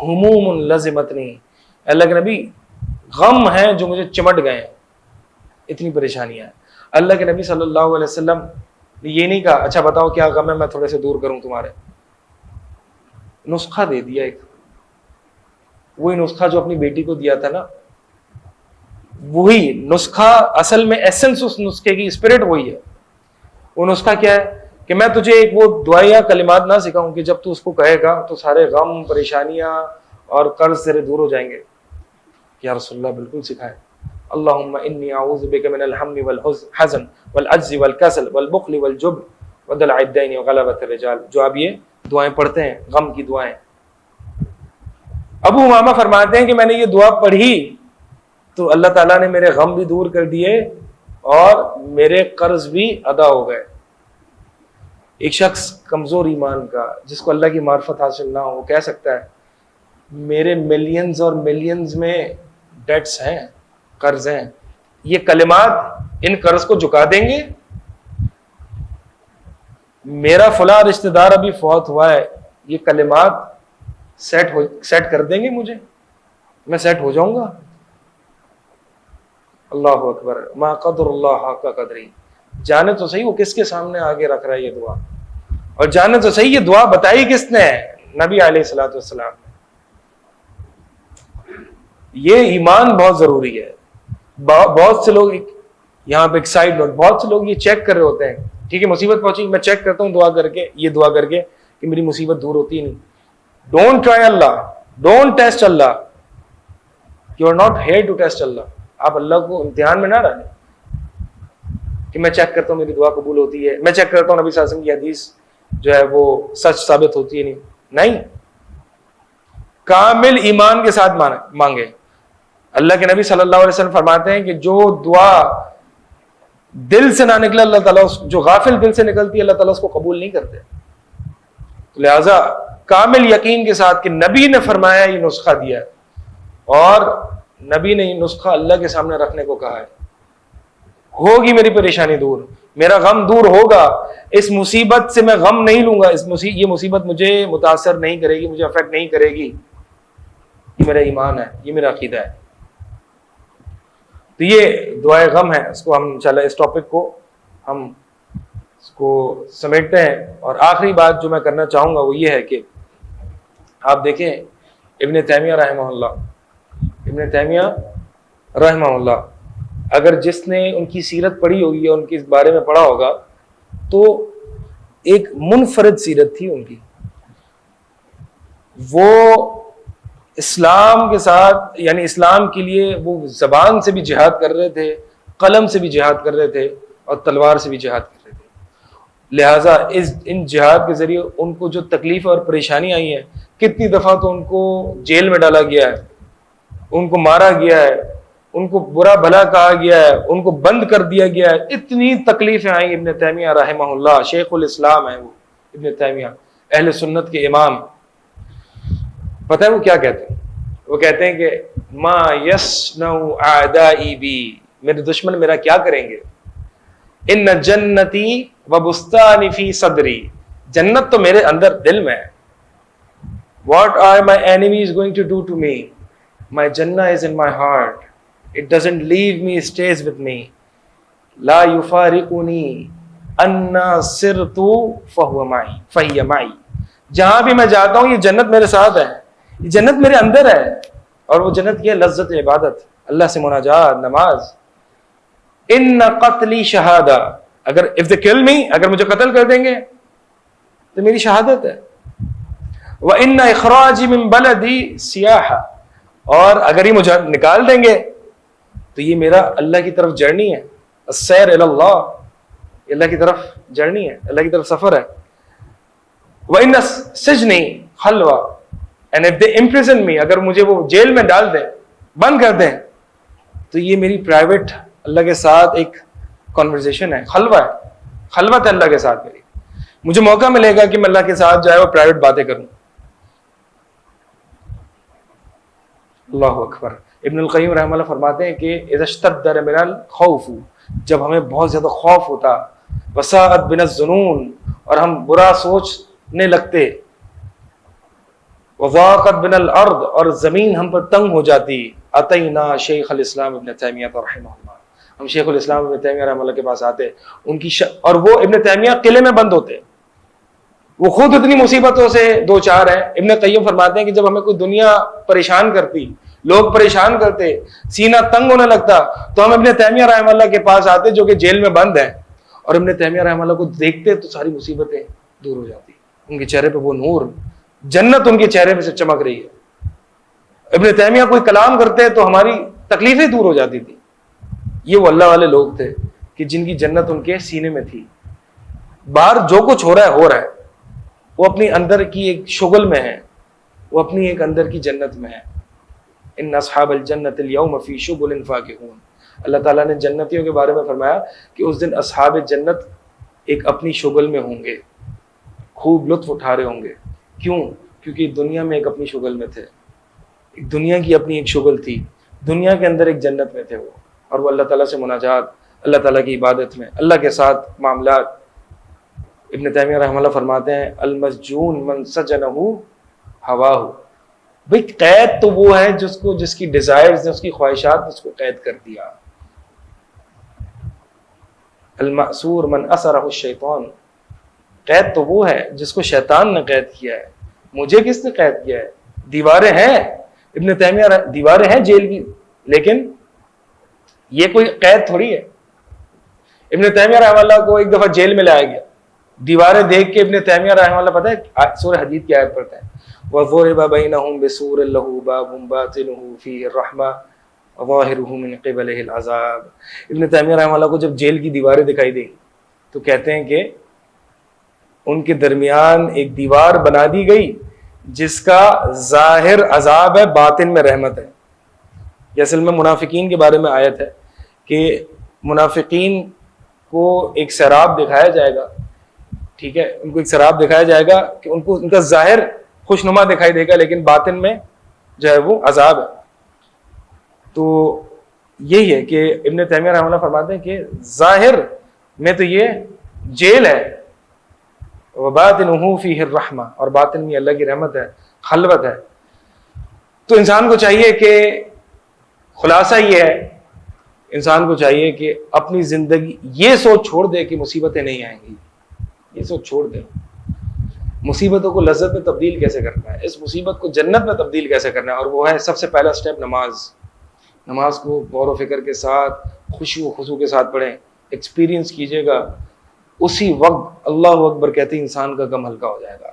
ہموم لزمتنی، اللہ کے نبی غم ہیں جو مجھے چمٹ گئے ہیں، اتنی پریشانیاں ہیں. اللہ کے نبی صلی اللہ علیہ وسلم نے یہ نہیں کہا اچھا بتاؤ کیا غم ہے میں تھوڑے سے دور کروں تمہارے. نسخہ دے دیا ایک، وہی نسخہ جو اپنی بیٹی کو دیا تھا نا، وہی نسخہ، اصل میں ایسنس اس نسخے کی، اسپرٹ وہی ہے. وہ نسخہ کیا ہے کہ میں تجھے ایک وہ دعائیہ کلمات نہ سکھاؤں کہ جب تو اس کو کہے گا تو سارے غم، پریشانیاں اور قرض تیرے دور ہو جائیں گے. یا رسول اللہ بالکل سکھائے. اللہم انی اعوذ بک من الہم والحزن والعجز والکسل والبخل والجبن ودلع الدین وغلبۃ الرجال، جو آپ یہ دعائیں پڑھتے ہیں، غم کی دعائیں. ابو امامہ فرماتے ہیں کہ میں نے یہ دعا پڑھی تو اللہ تعالیٰ نے میرے غم بھی دور کر دیے اور میرے قرض بھی ادا ہو گئے. ایک شخص کمزور ایمان کا جس کو اللہ کی معرفت حاصل نہ ہو، وہ کہہ سکتا ہے میرے ملینز اور ملینز میں ڈیٹس ہیں، قرض ہیں، یہ کلمات ان قرض کو جھکا دیں گے؟ میرا فلاں رشتہ دار ابھی فوت ہوا ہے، یہ کلمات سیٹ کر دیں گے مجھے، میں سیٹ ہو جاؤں گا. اللہ اکبر، ما قدر اللہ حق قدری. جانے تو صحیح وہ کس کے سامنے آگے رکھ رہا ہے یہ دعا، اور جانے تو صحیح یہ دعا بتائی کس نے؟ نبی علیہ الصلوۃ والسلام نے. یہ ایمان بہت ضروری ہے. بہت سے لوگ یہاں پہ ایک سائڈ نوٹ، بہت سے لوگ یہ چیک کر رہے ہوتے ہیں، ٹھیک ہے مصیبت پہنچی میں چیک کرتا ہوں دعا کر کے، یہ دعا کر کے کہ میری مصیبت دور ہوتی نہیں. Don't try Allah, don't test Allah, you are not here to test Allah. آپ اللہ کو امتحان میں نہ ڈالیں کہ میں چیک کرتا ہوں میری دعا قبول ہوتی ہے، میں چیک کرتا ہوں نبی صلی اللہ علیہ وسلم کی حدیث جو ہے وہ سچ ثابت ہوتی ہے. نہیں، کامل ایمان کے ساتھ مانگے. اللہ کے نبی صلی اللہ علیہ وسلم فرماتے ہیں کہ جو دعا دل سے نہ نکلے اللہ تعالیٰ جو غافل دل سے نکلتی ہے اللہ تعالیٰ اس کو قبول نہیں کرتے. لہذا کامل یقین کے ساتھ کہ نبی نے فرمایا یہ نسخہ دیا ہے اور نبی نے یہ نسخہ اللہ کے سامنے رکھنے کو کہا ہے، ہوگی میری پریشانی دور، میرا غم دور ہوگا، اس مصیبت سے میں غم نہیں لوں گا، یہ مصیبت مجھے متاثر نہیں کرے گی، مجھے افیکٹ نہیں کرے گی. یہ میرا ایمان ہے، یہ میرا عقیدہ ہے۔ تو یہ دعائے غم ہے، اس کو ہم انشاءاللہ اس ٹاپک کو ہم اس کو سمیٹتے ہیں۔ اور آخری بات جو میں کرنا چاہوں گا وہ یہ ہے کہ آپ دیکھیں ابن تیمیہ رحمہ اللہ، اگر جس نے ان کی سیرت پڑھی ہوگی یا ان کے بارے میں پڑھا ہوگا تو ایک منفرد سیرت تھی ان کی۔ وہ اسلام کے ساتھ، یعنی اسلام کے لیے وہ زبان سے بھی جہاد کر رہے تھے، قلم سے بھی جہاد کر رہے تھے اور تلوار سے بھی جہاد کر رہے تھے۔ لہٰذا ان جہاد کے ذریعے ان کو جو تکلیف اور پریشانی آئی ہے، کتنی دفعہ تو ان کو جیل میں ڈالا گیا ہے، ان کو مارا گیا ہے، ان کو برا بھلا کہا گیا ہے، ان کو بند کر دیا گیا ہے، اتنی تکلیفیں آئیں۔ ابن تیمیہ رحمہ اللہ شیخ الاسلام ہیں وہ، ابن تیمیہ اہل سنت کے امام۔ پتہ ہے وہ کیا کہتے ہیں؟ وہ کہتے ہیں کہ ما یصنع اعدائی بی، میرے دشمن میرا کیا کریں گے؟ ان جنتی و بستانی فی صدری، جنت تو میرے اندر دل میں ہے۔ What are my enemies going to do to me? My Jannah is in my heart. It doesn't leave me, it stays with me. لا يفارقني أنا سرت فهو معي فهي معي، جہاں بھی میں جاتا ہوں یہ جنت میرے ساتھ ہے، یہ جنت میرے اندر ہے۔ اور وہ جنت کی ہے لذت عبادت، اللہ سے مناجات، نماز۔ ان قتلی شہادہ، اگر if they kill me، اگر مجھے قتل کر دیں گے تو میری شہادت ہے۔ وَإِنَّ إِخْرَاجِ مِن بَلَدِي سِيَاحَةٌ، اور اگر یہ مجھے نکال دیں گے تو یہ میرا اللہ کی طرف جرنی ہے، السیر الی اللہ، یہ اللہ کی طرف جرنی ہے، اللہ کی طرف سفر ہے۔ وَإِنَّ سِجْنِي خَلْوَةٌ، and if they imprison me، اگر مجھے وہ جیل میں ڈال دیں، بند کر دیں، تو یہ میری پرائیویٹ اللہ کے ساتھ ایک کنورزیشن ہے، خلوہ ہے، خلوت ہے اللہ کے ساتھ میری۔ مجھے موقع ملے گا کہ میں اللہ کے ساتھ جائے اور پرائیویٹ باتیں کروں۔ اللہ اکبر۔ ابن القیم رحمہ اللہ فرماتے ہیں کہ اذا اشتد من الخوف، جب ہمیں بہت زیادہ خوف ہوتا، وساءت بنا الظنون، اور ہم برا سوچنے لگتے، وضاقت بنا الارض، اور زمین ہم پر تنگ ہو جاتی، اتینا شیخ الاسلام ابن تیمیہ رحمہ اللہ، ہم شیخ الاسلام ابن تیمیہ رحمہ اللہ کے پاس آتے، ان کی اور وہ ابن تیمیہ قلعے میں بند ہوتے، وہ خود اتنی مصیبتوں سے دو چار ہیں۔ ابن قیم فرماتے ہیں کہ جب ہمیں کوئی دنیا پریشان کرتی، لوگ پریشان کرتے، سینہ تنگ ہونے لگتا، تو ہم ابن تیمیہ رحمہ اللہ کے پاس آتے جو کہ جیل میں بند ہیں، اور ابن تیمیہ رحمہ اللہ کو دیکھتے تو ساری مصیبتیں دور ہو جاتی، ان کے چہرے پہ وہ نور، جنت ان کے چہرے پہ سے چمک رہی ہے۔ ابن تیمیہ کوئی کلام کرتے تو ہماری تکلیفیں دور ہو جاتی تھی۔ یہ وہ اللہ والے لوگ تھے کہ جن کی جنت ان کے سینے میں تھی۔ باہر جو کچھ ہو رہا ہے وہ اپنی اندر کی ایک شغل میں ہے، وہ اپنی ایک اندر کی جنت میں ہے۔ ان اصحاب الجنت اليوم فی شغل فاکہون، اللہ تعالیٰ نے جنتیوں کے بارے میں فرمایا کہ اس دن اصحاب جنت ایک اپنی شغل میں ہوں گے، خوب لطف اٹھا رہے ہوں گے۔ کیوں؟ کیونکہ دنیا میں ایک اپنی شغل میں تھے، ایک دنیا کی اپنی ایک شغل تھی، دنیا کے اندر ایک جنت میں تھے وہ، اور وہ اللہ تعالیٰ سے مناجات، اللہ تعالیٰ کی عبادت میں، اللہ کے ساتھ معاملات۔ ابن تیمیہ رحمہ اللہ فرماتے ہیں المسجون من سجنہ ہواہ، بھئی قید تو وہ ہے جس کی ڈیزائرز نے، اس کی خواہشات نے اس کو قید کر دیا۔ المأسور من اسرہ الشیطان، قید تو وہ ہے جس کو شیطان نے قید کیا ہے، مجھے کس نے قید کیا ہے؟ دیواریں ہیں ابن تیمیہ، دیواریں ہیں جیل کی، لیکن یہ کوئی قید تھوڑی ہے۔ ابن تیمیہ رحمہ اللہ کو ایک دفعہ جیل میں لایا گیا، دیواریں دیکھ کے ابن تیمیہ رحمہ اللہ پتہ ہے سورہ حدید کی آیت پڑھتے ہیں، وَضُرِبَ بَيْنَهُمْ بِسُورٍ لَهُ بَابٌ بَاطِنُهُ فِيهِ الرَّحْمَةُ وَظَاهِرُهُ مِنْ قِبَلِهِ الْعَذَابُ۔ ابن تیمیہ رحمہ اللہ کو جب جیل کی دیواریں دکھائی دیں تو کہتے ہیں کہ ان کے درمیان ایک دیوار بنا دی گئی جس کا ظاہر عذاب ہے، باطن میں رحمت ہے۔ یہ اصل میں منافقین کے بارے میں آیت ہے کہ منافقین کو ایک سراب دکھایا جائے گا، ٹھیک ہے، ان کو ایک سراب دکھایا جائے گا کہ ان کو ان کا ظاہر خوشنما دکھائی دے گا، لیکن باطن میں جو ہے وہ عذاب ہے۔ تو یہی ہے کہ ابن تیمیہ رحمہ اللہ فرماتے ہیں کہ ظاہر میں تو یہ جیل ہے، وَبَاطِنُهُ فِيهِ الرَّحْمَةُ، اور باطن میں اللہ کی رحمت ہے، خلوت ہے۔ تو انسان کو چاہیے کہ خلاصہ یہ ہے، انسان کو چاہیے کہ اپنی زندگی یہ سوچ چھوڑ دے کہ مصیبتیں نہیں آئیں گی، یہ سوچ چھوڑ دے، مصیبتوں کو لذت میں تبدیل کیسے کرنا ہے، اس مصیبت کو جنت میں تبدیل کیسے کرنا ہے، اور وہ ہے سب سے پہلا سٹیپ نماز۔ نماز کو غور و فکر کے ساتھ، خوشی و خضوع کے ساتھ پڑھیں، ایکسپیرینس کیجئے گا، اسی وقت اللہ اکبر کہتے ہی انسان کا غم ہلکا ہو جائے گا۔